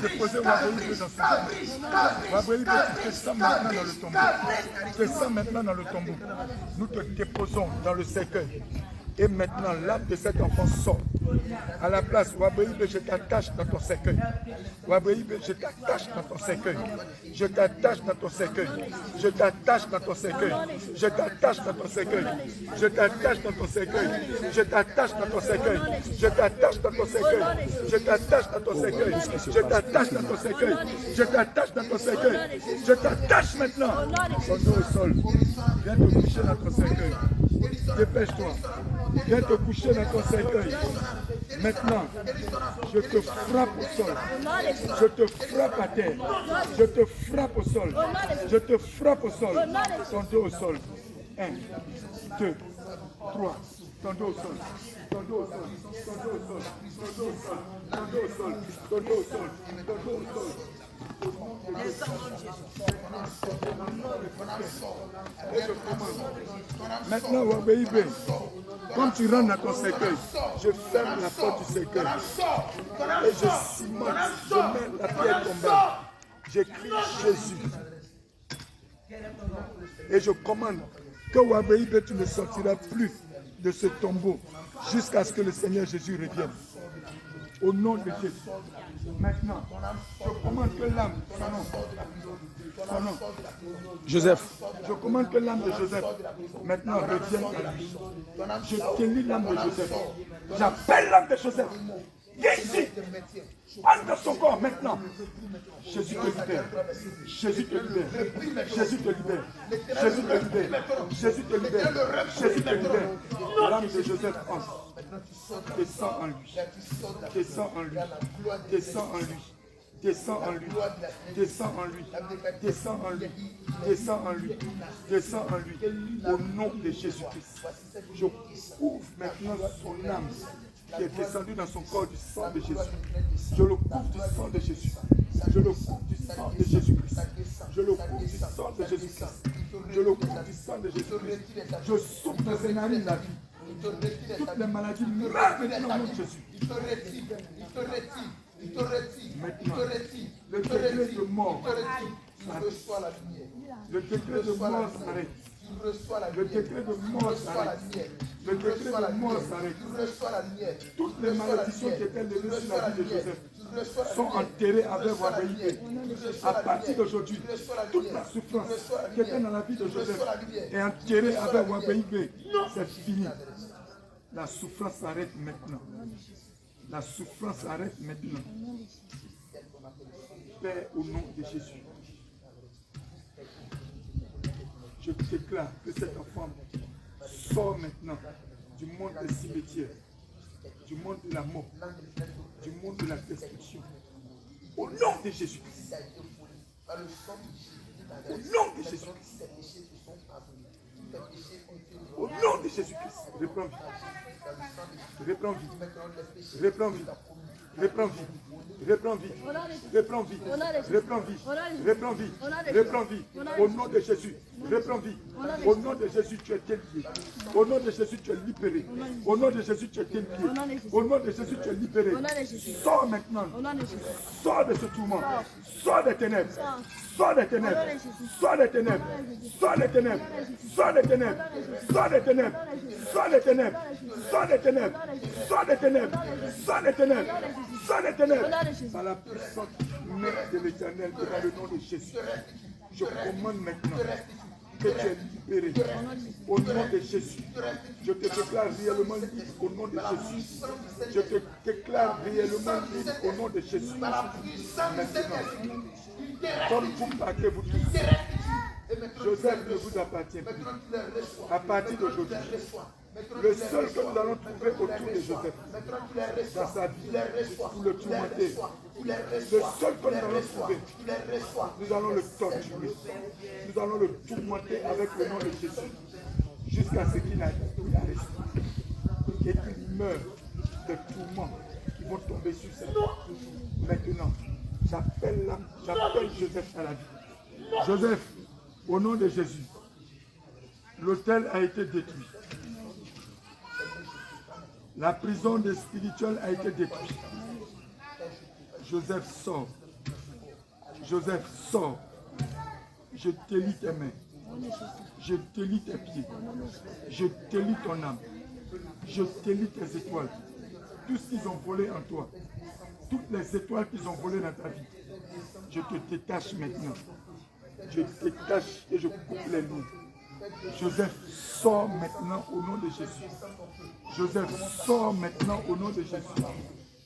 Déposez Waboïbe dans son tombeau. Waboïbe, tu descends maintenant dans le tombeau. Descends maintenant dans le tombeau. Nous te déposons dans le cercueil. Et maintenant, l'âme de cet enfant sort. À la place, Waboïbe, je t'attache dans ton cercueil. Waboïbe, je t'attache dans ton cercueil. Je t'attache dans ton cercueil. Je t'attache dans ton cercueil. Je t'attache dans ton cercueil. Je t'attache dans ton cercueil. Je t'attache dans ton cercueil. Je t'attache dans ton cercueil. Je t'attache dans ton cercueil. Je t'attache dans ton cercueil. Je t'attache dans ton cercueil. Je t'attache maintenant. Ton dos au sol. Viens te coucher dans ton cercueil. Dépêche-toi. Viens te coucher dans ton cercueil. Maintenant, je te frappe au sol. Je te frappe à terre. Je te frappe au sol. Je te frappe au sol. Ton dos au sol. 1, 2, 3. Ton dos au sol. Ton dos au sol. Ton dos au sol. Ton dos au sol. Ton dos au sol. Ton dos au sol. Ton dos au sol. Et je commande. Maintenant, Wabéibé, quand tu rentres dans ton cercueil, je ferme la porte du cercueil. Et je cimente, je mets la pierre tombale. J'écris Jésus. Et je commande que Wabéibé, tu ne sortiras plus de ce tombeau jusqu'à ce que le Seigneur Jésus revienne. Au nom de Jésus. Maintenant, je commande que l'âme, son nom, Joseph. je commande que l'âme de Joseph maintenant revienne à lui. Je délie l'âme de Joseph. J'appelle l'âme de Joseph. Viens ici. Entre son corps maintenant. Jésus te libère. Jésus te libère. Jésus te libère. Jésus te libère. Jésus te libère. Jésus te libère. L'âme de Joseph entre. Descends en lui. Descends en lui. Descends en lui. Descends en lui, descends en lui, descends en lui, descends en lui, descends en lui, au nom de Jésus-Christ. Je couvre maintenant son âme qui est descendue dans son corps du sang de Jésus. Je le couvre du sang de Jésus. Je le couvre du sang de Jésus-Christ. Je le couvre du sang de Jésus-Christ. Je le couvre du sang de Jésus-Christ. Je souffle dans ses narines la vie. Toutes les maladies meurent maintenant au nom de Jésus. Il te retire. Maintenant, le degré de mort, le degré de mort s'arrête. Le degré de mort s'arrête. Le degré de mort s'arrête. Toutes les malédictions qui étaient levées sur la vie de Joseph sont enterrées avec Wabéibé. À partir d'aujourd'hui, toute la souffrance qui était dans la vie de Joseph est enterrée avec Wabéibé. C'est fini. La souffrance s'arrête maintenant. La souffrance s'arrête maintenant. Père, au nom de Jésus, je déclare que cette femme sort maintenant du monde des cimetières, du monde de la mort, du monde de la destruction. Au nom de Jésus-Christ. Au nom de Jésus-Christ. Au nom de Jésus-Christ. Reprends vie. Reprends vie. Reprends vie. Reprends vie. Reprends vie. Reprends vie. Reprends vie. Reprends vie. Reprends vie. Au nom de Jésus. Reprends vie. Au nom de Jésus, tu es délié. Au nom de Jésus, tu es libéré. Au nom de Jésus, tu es délié. Au nom de Jésus, tu es libéré. Sors maintenant. Sors de ce tourment. Sors des ténèbres. Sors des ténèbres. Sors des ténèbres. Sors des ténèbres. Sors des ténèbres. Sors des ténèbres. Sors des ténèbres. Sors des ténèbres. Sors des ténèbres. Sors des ténèbres. Sors des ténèbres. Par la puissance de l'Éternel et dans le nom de Jésus. Je commande maintenant que tu es libéré au nom de Jésus. Je te déclare réellement libre au nom de Jésus. Je te déclare réellement libre au nom de Jésus. Maintenant, comme vous partez, vous tous, Joseph ne vous appartient plus. À partir d'aujourd'hui, le seul que nous allons trouver autour de Joseph, dans sa vie, pour le tourmenter, le seul que nous allons trouver, nous allons le torturer, nous allons le tourmenter avec le nom de Jésus, jusqu'à ce qu'il arrête et qu'il meure de tourments qui vont tomber sur sa vie. Maintenant, j'appelle Joseph à la vie. Joseph, au nom de Jésus, l'autel a été détruit. La prison des spirituels a été détruite. Joseph, sort. Joseph, sort. Je délie tes mains. Je délie tes pieds. Je délie ton âme. Je délie tes étoiles. Tout ce qu'ils ont volé en toi. Toutes les étoiles qu'ils ont volées dans ta vie. Je te détache maintenant. Je détache et je coupe les liens. Joseph, sors maintenant au nom de Jésus. Joseph, sors maintenant au nom de Jésus.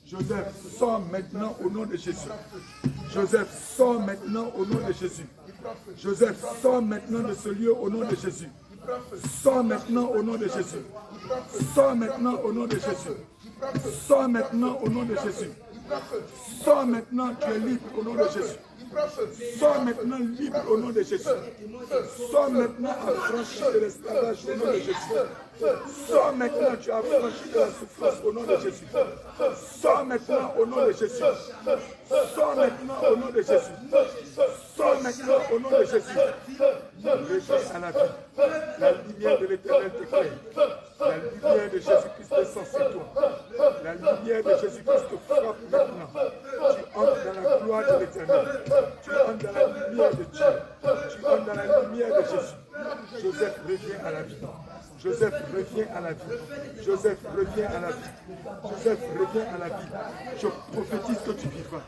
Joseph, sors maintenant au nom de Jésus. Joseph, sors maintenant au nom de Jésus. Joseph, sors maintenant de ce lieu au nom de Jésus. Sors maintenant au nom de Jésus. Sors maintenant au nom de Jésus. Sors maintenant au nom de Jésus. Sors maintenant, tu es libre au nom de Jésus. Sors maintenant libre au nom de Jésus. Sors maintenant affranchi de l'esclavage au nom de Jésus. Sors maintenant, tu es affranchi de la souffrance au nom de Jésus. Sors maintenant au nom de Jésus. Sors maintenant au nom de Jésus. Sors maintenant au nom de Jésus. Reviens à la vie. La lumière de l'Éternel t'éclaire. La lumière de Jésus-Christ descend sur toi. La lumière de Jésus-Christ te frappe maintenant. Tu entres dans la gloire de l'Éternel. Tu entres dans la lumière de Dieu. Tu entres dans la lumière de Jésus. Joseph revient à la vie. Joseph revient à la vie. Joseph revient à la vie. Joseph revient à la vie. Je prophétise que tu vivras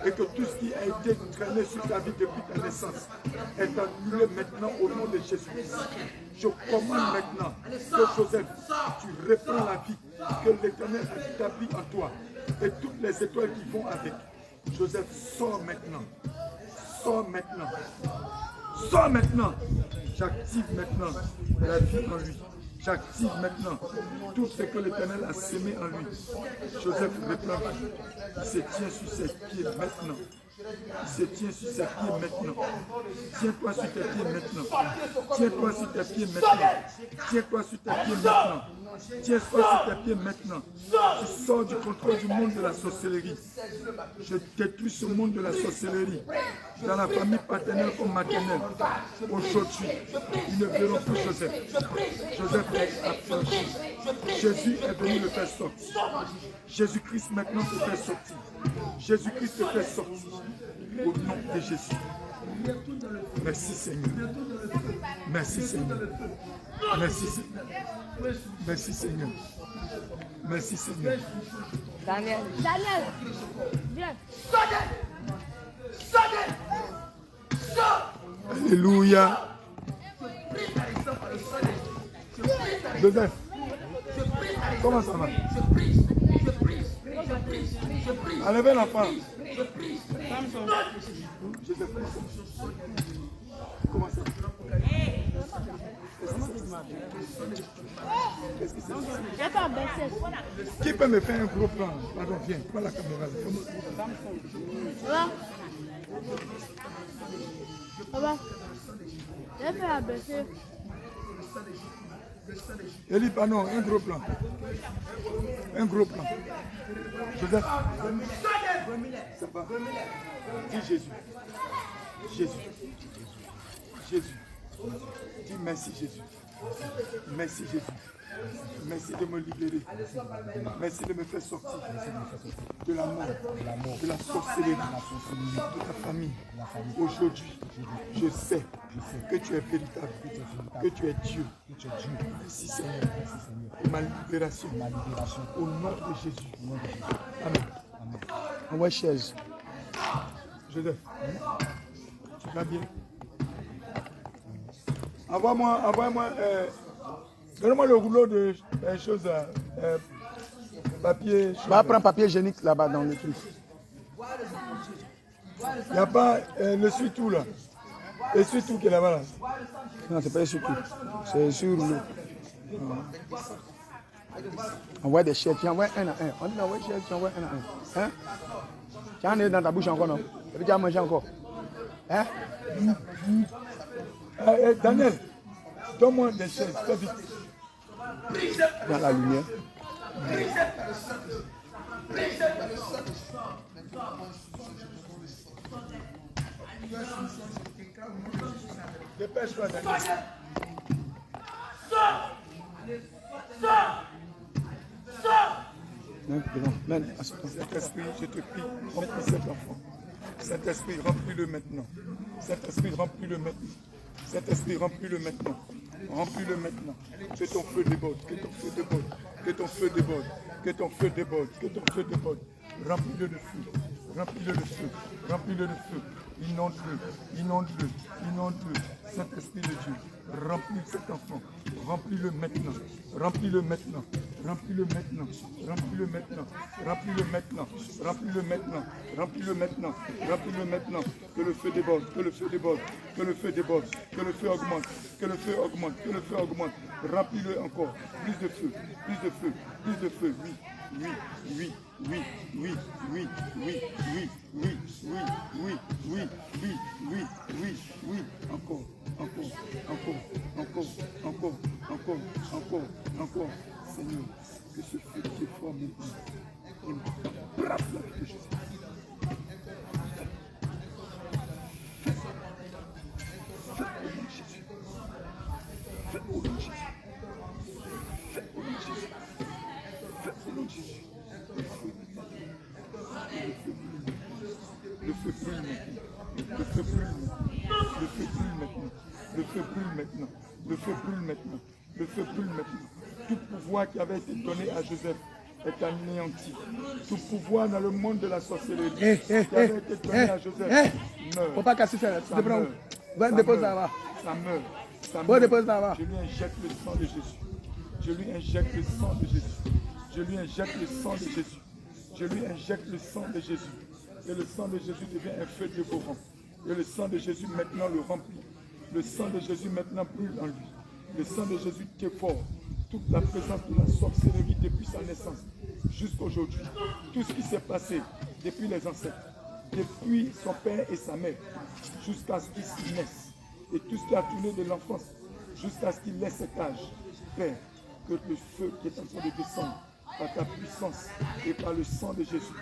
et que tout ce qui a été traîné sur ta vie depuis ta naissance est annulé maintenant au nom de Jésus-Christ. Je commande maintenant que Joseph, tu reprends la vie que l'Éternel a établie en toi et toutes les étoiles qui vont avec. Joseph, sors maintenant. Sors maintenant. Sors maintenant. J'active maintenant la vie en lui. J'active maintenant tout ce que l'Éternel a semé en lui. Joseph reprend vie. Il se tient sur ses pieds maintenant. Il se tient sur ses pieds maintenant. Tiens-toi sur tes pieds maintenant. Tiens-toi sur tes pieds maintenant. Tiens-toi sur tes pieds maintenant. Tiens-toi sur tes pieds maintenant. Tu sors du contrôle du monde de la sorcellerie. Je détruis ce monde de la sorcellerie. Dans la famille paternelle comme maternelle. Aujourd'hui, ils ne verront plus Joseph. Joseph est affranchi. Jésus est venu le faire sortir. Jésus-Christ maintenant te fait sortir. Jésus-Christ te fait sortir. Au nom de Jésus. Merci Seigneur. Merci Seigneur. Merci Seigneur. Merci Seigneur. Merci Seigneur. Daniel, viens. Alléluia. Joseph, comment ça va? Enlevez l'enfant. Joseph, comment ça va? Qu'est-ce que c'est? Qui peut me faire un gros plan? Pardon, viens, prends la caméra. Papa, j'ai fait abaisser. Elie, pardon, un gros plan. Un gros plan. Joseph, ça va. Dis Jésus. Jésus. Jésus. Dis merci Jésus. Merci Jésus. Merci de me libérer. Merci de me faire sortir de la mort, de la sorcellerie, de ta famille. Aujourd'hui, je sais que tu es véritable, que tu es Dieu. Merci Seigneur pour ma libération. Au nom de Jésus. Amen. Envoie chaise. Joseph, tu vas bien? Envoie-moi, donne-moi le rouleau de choses, papier. Va prendre papier hygiénique là-bas dans le truc. Il n'y a pas le suitou là. Le suitou qui est là-bas là. Non, c'est pas le suitou. C'est sur le rouleau. Envoie des chaises, tu envoies un à un. On dit envoie des chaises, tu envoies un à un. Hein? Tu en es dans ta bouche encore, non? Et puis tu as mangé encore. Hein? Daniel, donne-moi des chaises, fais vite. Dans la lumière. Dépêche-toi, Daniel. Saint-Esprit, je te prie, remplis cet enfant. Saint-Esprit, remplis-le maintenant. Saint-Esprit, remplis-le maintenant. Saint-Esprit, remplis-le maintenant. Remplis-le maintenant. Que ton feu déborde, que ton feu déborde, que ton feu déborde, que ton feu déborde, que ton feu déborde. Remplis-le de feu. Remplis-le de feu. Remplis-le de feu. Inonde-le. Inonde-le. Inonde-le. Saint-Esprit de Dieu. Remplis cet enfant. Remplis-le maintenant. Remplis-le maintenant. Remplis-le maintenant. Remplis-le maintenant. Remplis-le maintenant. Remplis-le maintenant. Remplis-le maintenant. Remplis-le maintenant. Que le feu déborde. Que le feu déborde. Que le feu déborde. Que le feu augmente. Que le feu augmente. Que le feu augmente. Remplis-le encore. Plus de feu. Plus de feu. Plus de feu. Oui. oui, oui, oui, oui, oui, oui, oui, oui, oui, oui, oui, oui, oui, oui, encore, encore, encore, encore, encore, encore, encore, encore, Seigneur, que ce feu qui est fort maintenant, il me frappe la vie de Jésus. Fais au nom de Jésus. Fais au nom de Jésus. Fais au nom de Jésus. Le feu brûle maintenant. Le feu brûle maintenant. Le feu brûle maintenant. Le feu brûle maintenant. Le feu brûle maintenant. Le feu brûle maintenant. Tout pouvoir qui avait été donné à Joseph est anéanti. Tout pouvoir dans le monde de la sorcellerie qui avait été donné à Joseph meurt. Faut pas casser ça. Ça meurt. Va déposer là-bas. Ça meurt. Ça Va déposer là-bas. Je lui injecte le sang de Jésus. Je lui injecte le sang de Jésus. Je lui injecte le sang de Jésus. Je lui injecte le sang de Jésus. Et le sang de Jésus devient un feu dévorant. Et le sang de Jésus maintenant le remplit. Le sang de Jésus maintenant brûle en lui. Le sang de Jésus dévore toute la présence de la sorcellerie depuis sa naissance jusqu'à aujourd'hui. Tout ce qui s'est passé depuis les ancêtres, depuis son père et sa mère, jusqu'à ce qu'il naisse. Et tout ce qui a tourné de l'enfance jusqu'à ce qu'il laisse cet âge. Père, que le feu qui est en train de descendre par ta puissance et par le sang de Jésus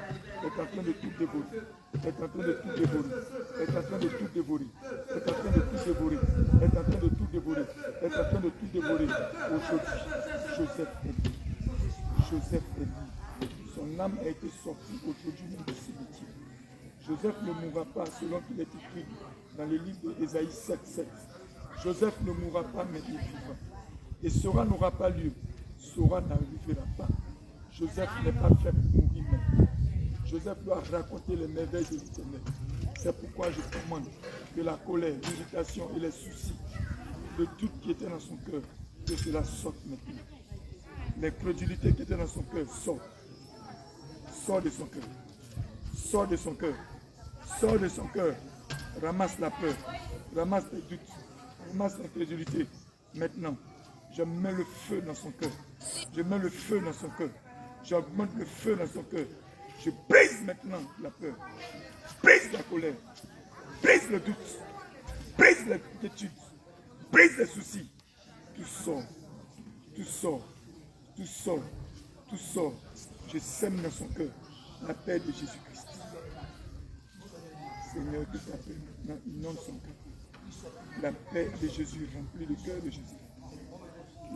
est en train de tout dévorer, est en train de tout dévorer, est en train de tout dévorer, est en train de tout dévorer, est en train de tout dévorer, est en train de tout dévorer. Aujourd'hui, Joseph est libre. Joseph est libre. Son âme a été sortie aujourd'hui même du cimetière. Joseph ne mourra pas selon qu'il est écrit dans le livre d'Ésaïe 7:7. Joseph ne mourra pas, mais il vivra. Et Sora n'aura pas lieu. Sora n'arrivera pas. Joseph n'est pas fait pour mourir maintenant. Joseph doit raconter les merveilles de l'Éternel. C'est pourquoi je commande que la colère, l'irritation et les soucis, le doute qui était dans son cœur, que cela sorte maintenant. L'incrédulité qui était dans son cœur sort. Sort de son cœur. Sort de son cœur. Sort de son cœur. Ramasse la peur. Ramasse les doutes. Ramasse l'incrédulité. Maintenant, je mets le feu dans son cœur. Je mets le feu dans son cœur. J'augmente le feu dans son cœur. Je brise maintenant la peur. Brise la colère. Brise le doute. Brise l'inquiétude. Brise les soucis. Tout sort. Tout sort. Tout sort. Tout sort. Je sème dans son cœur la paix de Jésus-Christ. Seigneur, que ta paix maintenant inonde son cœur. La paix de Jésus remplit le cœur de Jésus.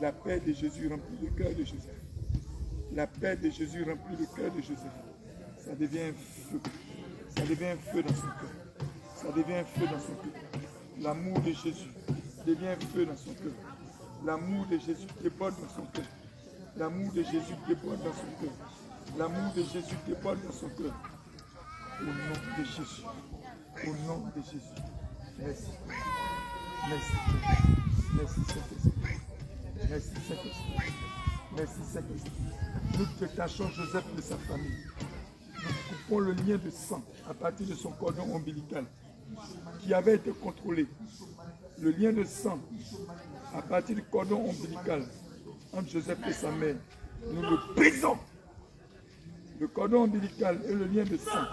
La paix de Jésus remplit le cœur de Joseph. La paix de Jésus remplit le cœur de Joseph. Ça devient un feu. Ça devient un feu dans son cœur. Ça devient un feu dans son cœur. L'amour de Jésus devient un feu dans son cœur. L'amour de Jésus déborde dans son cœur. L'amour de Jésus déborde dans son cœur. L'amour de Jésus déborde dans son cœur. Au nom de Jésus. Au nom de Jésus. Merci. Merci. Merci Saint-Esprit. Merci Saint-Esprit. Merci Saint-Esprit. Nous détachons Joseph de sa famille. Nous coupons le lien de sang à partir de son cordon ombilical qui avait été contrôlé. Le lien de sang à partir du cordon ombilical entre Joseph et sa mère. Nous le brisons. Le cordon ombilical et le lien de sang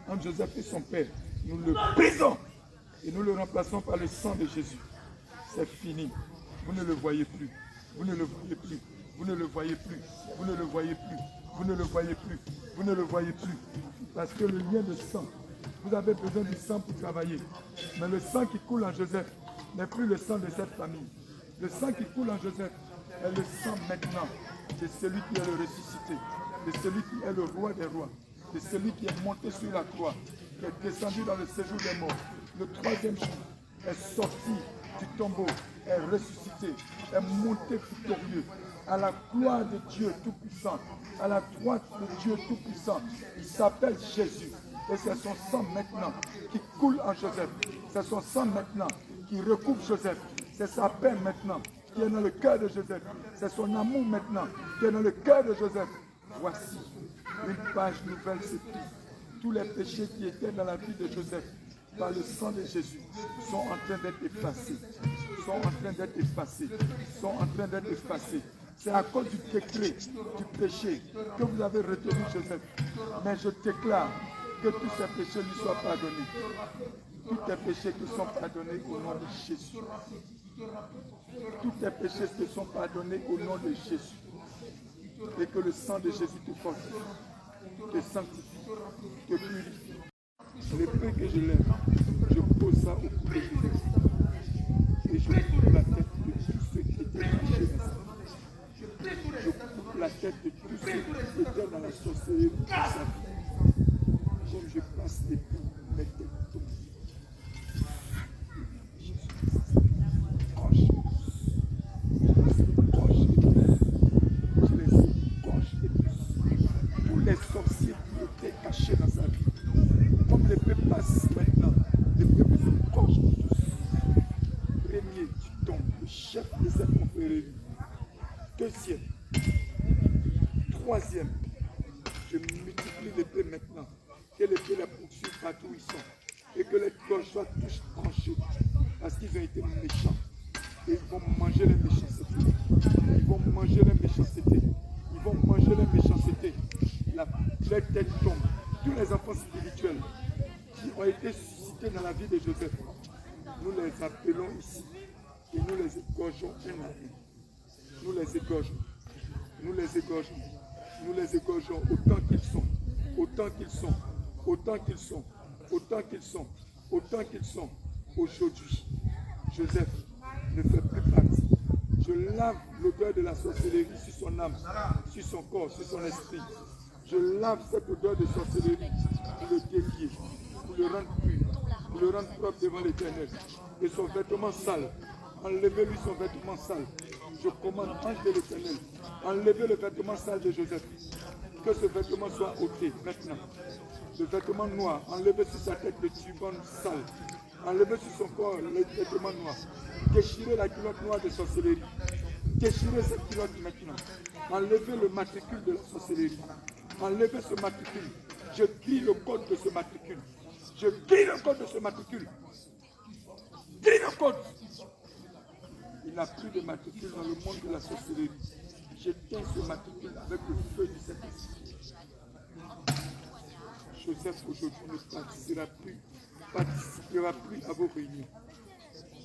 entre Joseph et son père. Nous le brisons. Et nous le remplaçons par le sang de Jésus. C'est fini. Vous ne le voyez plus. Vous ne le voyez plus. Vous ne le voyez plus. Vous ne le voyez plus. Vous ne le voyez plus. Vous ne le voyez plus. Parce que le lien de sang, vous avez besoin du sang pour travailler. Mais le sang qui coule en Joseph n'est plus le sang de cette famille. Le sang qui coule en Joseph est le sang maintenant de celui qui est le ressuscité, de celui qui est le roi des rois, de celui qui est monté sur la croix, qui est descendu dans le séjour des morts. Le troisième jour est sorti du tombeau, est ressuscité, est monté victorieux à la gloire de Dieu Tout-Puissant, à la droite de Dieu Tout-Puissant. Il s'appelle Jésus. Et c'est son sang maintenant qui coule en Joseph. C'est son sang maintenant qui recouvre Joseph. C'est sa paix maintenant qui est dans le cœur de Joseph. C'est son amour maintenant qui est dans le cœur de Joseph. Voici, une page nouvelle s'écrit. Tous les péchés qui étaient dans la vie de Joseph, par le sang de Jésus, sont en train d'être effacés. Sont en train d'être effacés. Sont en train d'être effacés. C'est à cause du décret, du péché que vous avez retenu Joseph. Mais je déclare que tous ces péchés lui soient pardonnés. Tous tes péchés te sont pardonnés au nom de Jésus. Tous tes péchés te sont pardonnés au nom de Jésus. Et que le sang de Jésus te fortifie, te sanctifie, te purifie. L'épée que je lève, je pose ça au cou de Jésus. Et je coupe la tête de tous ceux qui étaient cachés dans sa vie. Je coupe la tête de tous ceux qui étaient dans la sorcellerie de sa vie. Comme je passe l'épée, mes têtes tombent. Tous les sorciers qui étaient cachés dans sa vie, comme l'épée passe maintenant, l'épée vous proche de tous. Premier, tu tombes, le chef de cette confrérie. Deuxième, troisième, je multiplie l'épée maintenant, que l'épée la poursuive partout où ils sont, et que les gorges soient tous tranchées, parce qu'ils ont été méchants. Et ils vont manger les méchancetés. Ils vont manger les méchancetés. Ils vont manger les méchancetés. Les têtes tombent. Tous les enfants spirituels qui ont été suscités dans la vie de Joseph, nous les appelons ici et nous les égorgeons un à un. Nous les égorgeons. Nous les égorgeons. Nous les égorgeons autant qu'ils sont. Autant qu'ils sont. Autant qu'ils sont. Autant qu'ils sont. Autant qu'ils sont. Aujourd'hui, Joseph ne fait plus partie. Je lave l'odeur de la sorcellerie sur son âme, sur son corps, sur son esprit. Je lave cette odeur de sorcellerie pour le délier, pour le rendre pur, pour le rendre propre devant l'Éternel. Et son vêtement sale, enlevez-lui son vêtement sale. Je commande, ange de l'Éternel, enlevez le vêtement sale de Joseph. Que ce vêtement soit ôté maintenant. Le vêtement noir, enlevez sur sa tête le turban sale. Enlevez sur son corps le vêtement noir. Déchirez la culotte noire de sorcellerie. Déchirez cette culotte maintenant. Enlevez le matricule de la sorcellerie. Enlevez ce matricule. Je crie le code de ce matricule. Je crie le code de ce matricule. Crie le code. Il n'a plus de matricule dans le monde de la sorcellerie. J'éteins ce matricule avec le feu du Saint-Esprit. Joseph aujourd'hui ne participera plus à vos réunions.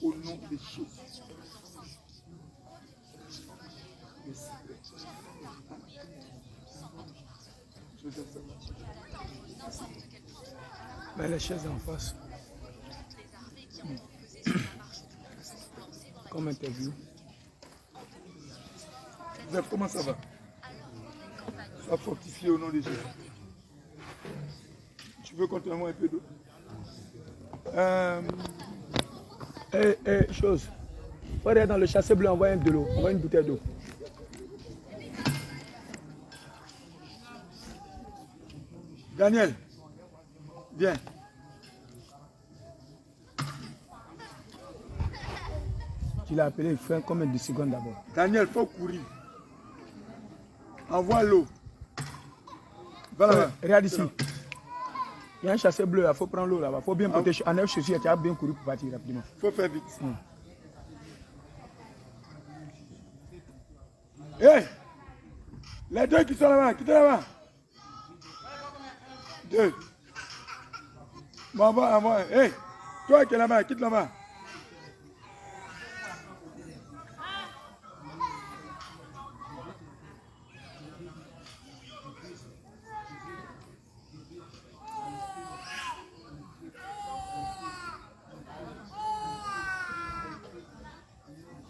Au nom de Jésus. Merci. Joseph. Mais les chaises en face. Comme interview. Joseph, comment ça va? Sois fortifié au nom de Jésus. Tu veux continuer un peu d'eau? Chose. Il faut aller dans le chassé bleu, envoyer de l'eau, envoyer une bouteille d'eau. Daniel, viens. Tu l'as appelé, il fait combien de secondes d'abord? Daniel, il faut courir. Envoie l'eau. Va là-bas. Regarde ici. Il y a un chassé bleu, il faut prendre l'eau là-bas. Il faut bien protéger. En neuf chaussures, tu as bien couru pour partir rapidement. Il faut faire vite. Hey! Les deux qui sont là-bas, quittez là-bas. Deux. Bon, envoie. Hey! Toi qui es là-bas, quitte là-bas.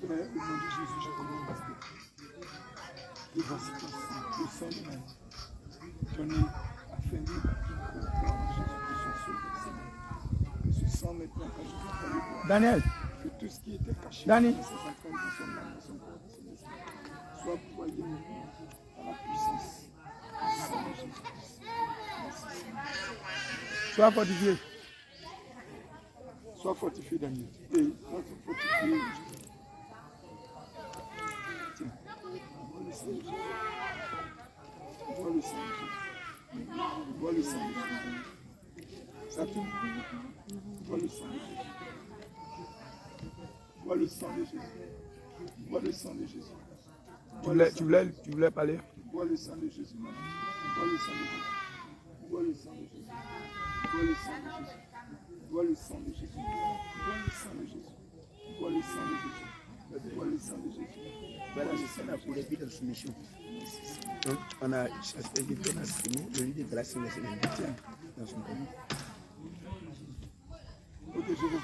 Père, au nom de Jésus, je commande que voici ton sang, le sang de ma vie, donné afin de Jésus son sauveur, Seigneur. Que ce sang maintenant, quand je vais le boire, Daniel, que tout ce qui était caché Dani. dans ses enfants, dans son âme, dans son corps, dans son esprit, soit broyé maintenant par la puissance du sang de Jésus-Christ. Merci, Seigneur. sois fortifié. Sois fortifié, Daniel. Et sois fortifié. Tiens, vois le sang de Jésus. Vois le sang de Jésus. Vois le sang de Jésus. Ça tourne. Vois le sang de Jésus. Vois le sang de Jésus. Vois le sang de Jésus. Tu voulais parler? Bois le sang de Jésus. Bois le sang de Jésus. Bois le sang de Jésus. Bois le sang de Jésus. Bois le sang de Jésus. Bois le sang de Jésus. Bois le sang de Jésus. Bois le sang de Jésus. Voilà, je sais là pour les vies de soumission. Donc, on a chassé les vies de soumission, le lit de grâce, c'est le huitième dans son pays. Ok, je veux.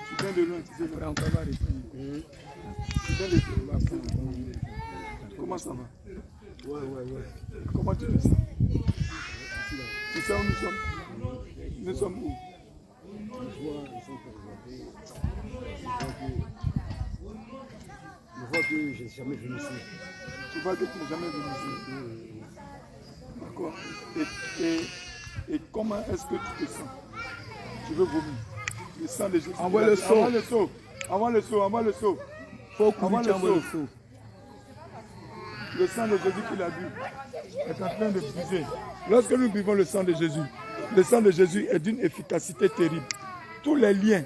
Tu viens de loin, tu sais. Après, on va répondre. Tu viens de loin. Comment ça va? Ouais. Comment tu te sens? Tu sais où nous sommes? Nous sommes où? Je vois que je n'ai jamais venu ici. Tu vois que tu n'es jamais venu ici. D'accord. Et comment est-ce que tu te sens? Tu veux vomir? Le sang de Jésus. Envoie le seau. Envoie le seau. Envoie le seau. Envoie le seau. Faut Envoie courir, le envoie le seau. seau. Le sang de Jésus qu'il a bu est en train de briser. Lorsque nous buvons le sang de Jésus est d'une efficacité terrible. Tous les liens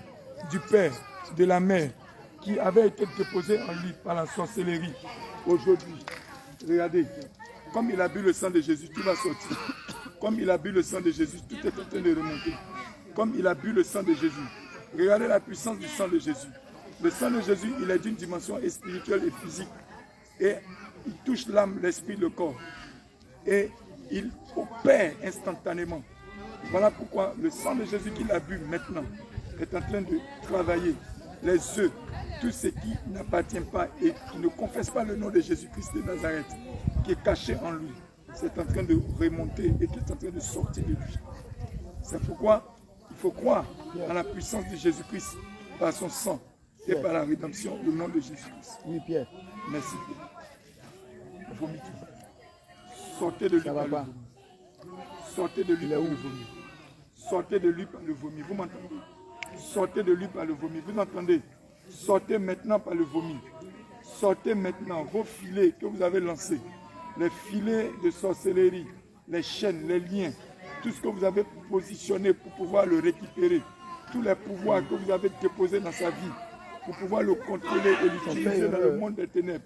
du père, de la mère, qui avaient été déposés en lui par la sorcellerie, aujourd'hui, regardez, comme il a bu le sang de Jésus, tout va sortir. Comme il a bu le sang de Jésus, tout est en train de remonter. Comme il a bu le sang de Jésus. Regardez la puissance du sang de Jésus. Le sang de Jésus, il est d'une dimension spirituelle et physique. Et il touche l'âme, l'esprit, le corps. Et il opère instantanément. Voilà pourquoi le sang de Jésus qu'il a bu maintenant est en train de travailler les œufs, tout ce qui n'appartient pas et qui ne confesse pas le nom de Jésus-Christ de Nazareth, qui est caché en lui. C'est en train de remonter et qui est en train de sortir de lui. C'est pourquoi il faut croire en la puissance de Jésus-Christ par son sang et par la rédemption, le nom de Jésus-Christ. Oui, Pierre. Merci. Vomis tout. Sortez de lui par le vomi. Sortez de lui par le vomi. Sortez de lui par le vomi. Vous m'entendez? Sortez de lui par le vomi. Vous entendez? Sortez maintenant par le vomi. Sortez maintenant vos filets que vous avez lancés. Les filets de sorcellerie, les chaînes, les liens, tout ce que vous avez positionné pour pouvoir le récupérer. Tous les pouvoirs que vous avez déposés dans sa vie pour pouvoir le contrôler et l'utiliser dans le monde des ténèbres.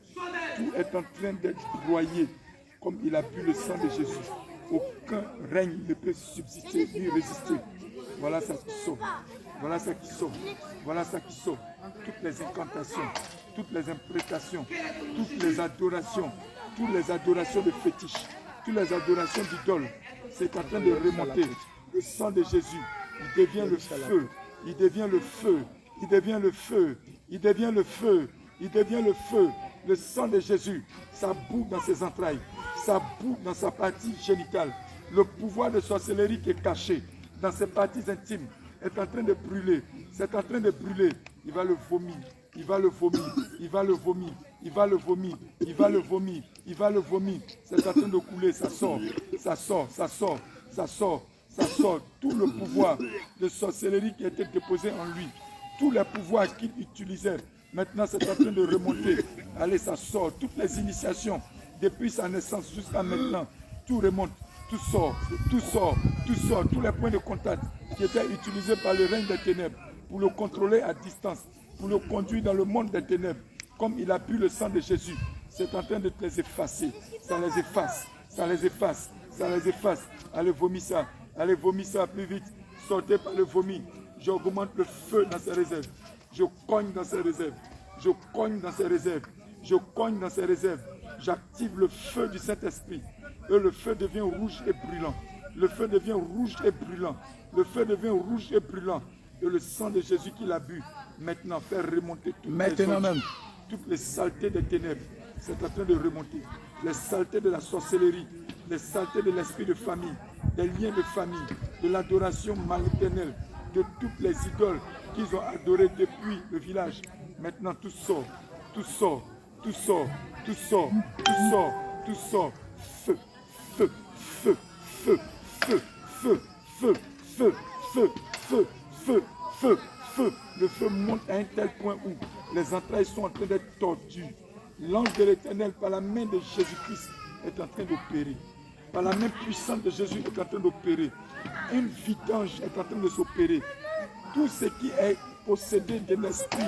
Tout est en train d'être broyé comme il a bu le sang de Jésus. Aucun règne ne peut subsister ni résister. Voilà ça qui sort. Voilà ça qui sort. Voilà ça qui sort. Toutes les incantations, toutes les imprécations, toutes les adorations de fétiches, toutes les adorations d'idoles, c'est en train de remonter. Le sang de Jésus, il devient le feu, il devient le feu, il devient le feu, il devient le feu, il devient le feu. Le sang de Jésus, ça boue dans ses entrailles, ça boue dans sa partie génitale. Le pouvoir de sorcellerie qui est caché dans ses parties intimes est en train de brûler. C'est en train de brûler. Il va le vomir. Il va le vomir. Il va le vomir. Il va le vomir. Il va le vomir. Il va le vomir. C'est en train de couler. Ça sort. Ça sort. Ça sort. Ça sort. Ça sort. Tout le pouvoir de sorcellerie qui était déposé en lui. Tous les pouvoirs qu'il utilisait. Maintenant, c'est en train de remonter. Allez, ça sort. Toutes les initiations, depuis sa naissance jusqu'à maintenant, tout remonte. Tout sort, tout sort, tout sort. Tous les points de contact qui étaient utilisés par le règne des ténèbres pour le contrôler à distance, pour le conduire dans le monde des ténèbres, comme il a bu le sang de Jésus, c'est en train de les effacer. Ça les efface, ça les efface, ça les efface. Allez, vomis ça plus vite. Sortez par le vomi. J'augmente le feu dans ses réserves. Je cogne dans ses réserves. Je cogne dans ses réserves. Je cogne dans ses réserves. J'active le feu du Saint-Esprit. Et le feu devient rouge et brûlant. Le feu devient rouge et brûlant. Le feu devient rouge et brûlant. Et le sang de Jésus qu'il a bu, maintenant, fait remonter toutes les saletés des ténèbres. C'est en train de remonter. Les saletés de la sorcellerie, les saletés de l'esprit de famille, des liens de famille, de l'adoration maléternelle, de toutes les idoles qu'ils ont adorées depuis le village. Maintenant, tout sort, tout sort, tout sort, tout sort, tout sort, tout sort. Feu, feu, feu, feu, feu, feu, feu, feu, feu, feu, feu, feu, feu. Le feu monte à un tel point où les entrailles sont en train d'être tordues. L'ange de l'Éternel, par la main de Jésus-Christ, est en train d'opérer. Par la main puissante de Jésus est en train d'opérer. Une vidange est en train de s'opérer. Tout ce qui est possédé de l'esprit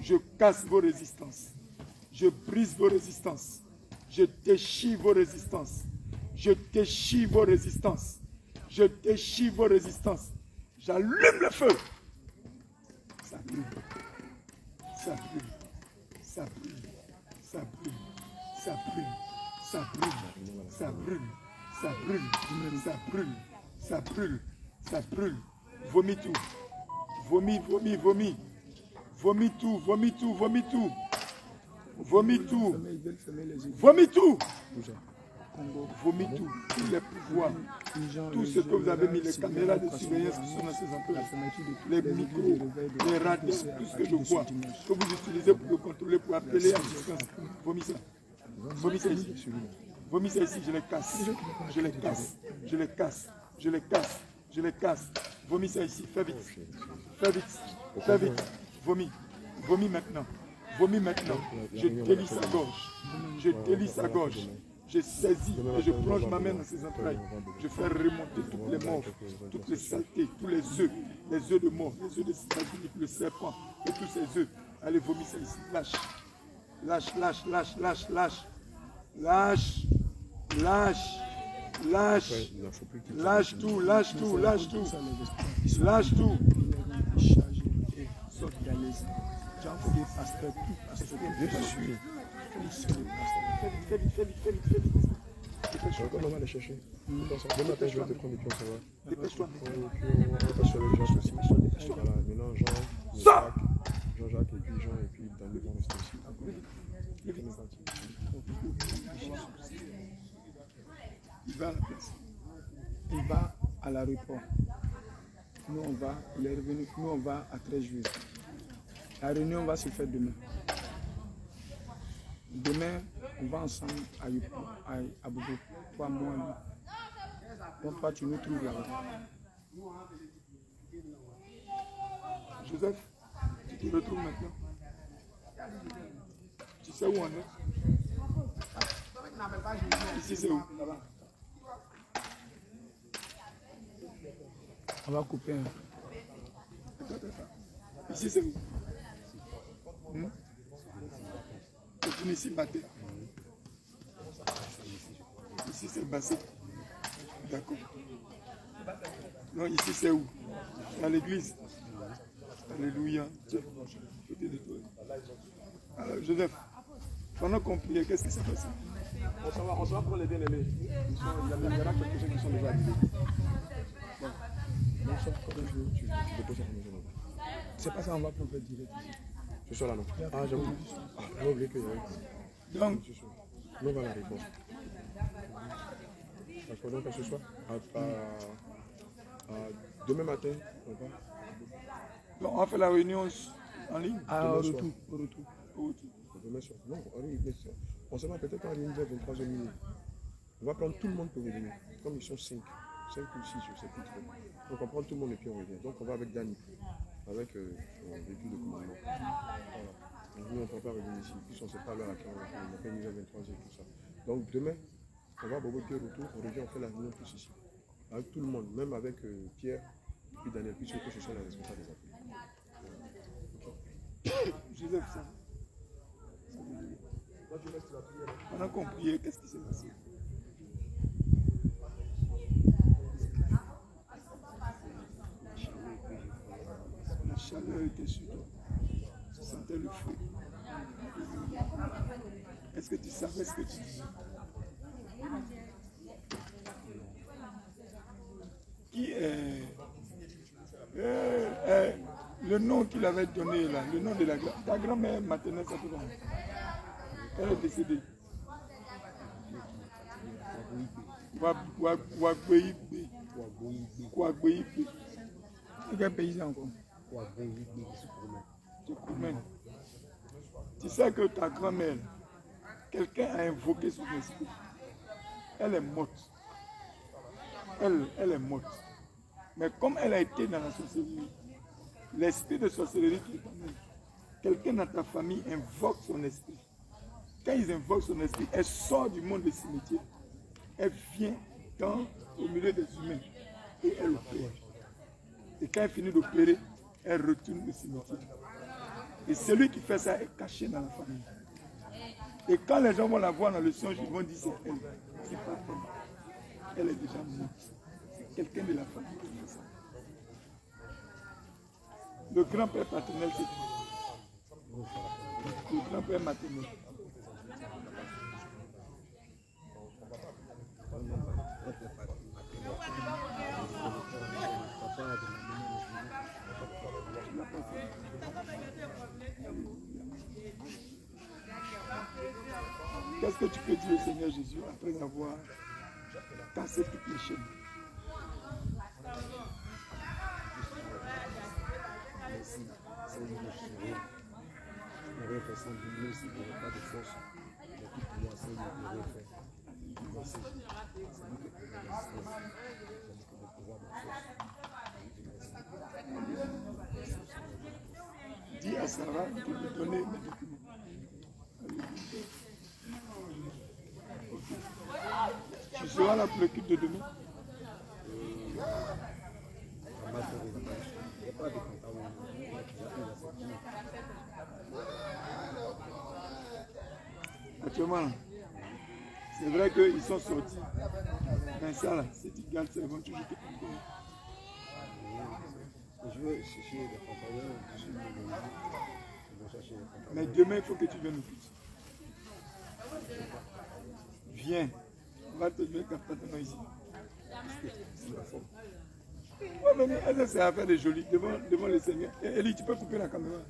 Je casse vos résistances. Je brise vos résistances. Je déchire vos résistances. Je déchire vos résistances. Je déchire vos résistances. J'allume le feu. Ça brûle. Ça brûle. Ça brûle. Ça brûle. Ça brûle. Ça brûle. Ça brûle. Ça brûle. Ça brûle. Ça brûle. Ça brûle. Vomis tout. Vomis, vomis, vomis. Vomis tout, vomis tout, vomis tout. Vomis tout. Vomis tout. Vomis tout. Tous les pouvoirs. Tout ce que vous avez mis, les caméras de surveillance qui sont dans ces emplois, les micros, les radios, tout ce que je vois, que vous utilisez pour le contrôler, pour appeler à distance. Vomis ça. Vomis ça ici. Vomis ça ici, je les casse. Je les casse. Je les casse. Je les casse. Je les casse. Vomis ça ici. Fais vite. Fais vite. Fais vite. Vomis. Vomis maintenant. Vomis maintenant. Je délie sa gorge. Je délie sa gorge. Je saisis et je plonge ma main dans ses entrailles. Je fais remonter toutes les morts, toutes les saletés, tous les œufs de mort, les œufs de États-Unis, le serpent et tous ces œufs. Allez, vomis ça ici. Lâche. Lâche, lâche, lâche, lâche, lâche. Lâche. Lâche. Lâche. Lâche tout, lâche tout, lâche tout. Lâche tout. Fais vite. Je vais encore aller chercher. Demain matin, je vais te prendre et puis on s'en va. Dépêche-toi. On va sur le Jacques aussi. Voilà, maintenant Jean-Jacques et puis Jean et puis Daniel vont rester ici. Il va à la place. Il va à l'aéroport. Nous, on va, il est revenu. Nous, on va à 13 juillet. La réunion va se faire demain. Demain, on va ensemble à Bobo. Toi, moi, lui. Donc, toi, tu nous trouves là-bas. Joseph, tu te retrouves maintenant. Tu sais où on est? Ici, c'est où? Là-bas. On va couper un. Ici, c'est où? C'est une ici, Maté. Ici, c'est Bassé. D'accord. Non, ici, c'est où? À l'église. Alléluia. Alors, Joseph, pendant qu'on priait, qu'est-ce qui s'est passé? On s'en va pour les bien-aimés. Il y en a quelques-uns qui sont déjà arrivés. Bon. Tu déposes à la maison là-bas. C'est pas ça, on va proposer direct ici. Ce soir là, non? Ah, j'avoue. J'ai oublié qu'il y avait. Donc, nous, on va la répondre. D'accord, donc à ce soir, demain matin, on va. donc, on fait la réunion en ligne. Ah, au retour. Demain soir. Non, on se va peut-être en ligne vers 23h minuit. On va prendre tout le monde pour venir. Comme ils sont 5 ou 6, je sais plus trop. Donc on prend tout le monde et puis on revient. Donc on va avec Dani, avec l'équipe de commandement. Voilà. Donc nous on ne peut pas revenir ici. Puis on ne sait pas l'heure à laquelle on va faire. On fait 23h et tout ça. Donc demain, on va Bobo puis retour. On revient, on fait la réunion tous ici. Avec tout le monde, même avec Pierre, puis Daniel, puis surtout ce sont les responsables des appels. Joseph, ça. Pendant qu'on priait, qu'est-ce qui s'est passé? La chaleur était sur toi. Tu sentais le feu. Est-ce que tu savais ce que tu disais? Qui est le nom qu'il avait donné là, le nom de ta grand-mère maternelle, ça te va? Elle est décédée. Kouagouéibé. C'est quel pays encore? Tu sais que ta grand-mère, quelqu'un a invoqué son esprit. Elle est morte. Elle est morte. Mais comme elle a été dans la sorcellerie, l'esprit de sorcellerie qui est en elle, quelqu'un dans ta famille invoque son esprit. Quand ils invoquent son esprit, elle sort du monde des cimetières. Elle vient au milieu des humains et elle opère. Et quand elle finit d'opérer, elle retourne au cimetière. Et celui qui fait ça est caché dans la famille. Et quand les gens vont la voir dans le songe, ils vont dire c'est elle. C'est pas elle. Elle est déjà morte. C'est quelqu'un de la famille qui fait ça. Le grand-père paternel, c'est qui? Le grand-père maternel. Qu'est-ce que tu peux dire au Seigneur Jésus après avoir cassé toutes les chaînes? Dis à Sarah de lui donner mes documents. Tu seras la préoccupe de demain. Actuellement, c'est vrai qu'ils sont sortis. Mais ça, là, c'est égal, c'est bon, toujours te prendre. Je veux chercher des compagnons. Mais demain, il faut que tu viennes au culte. Viens. On va te donner complètement ici. Ouais, mais elle, c'est affaire de joli devant le Seigneur. Elie, tu peux couper la caméra.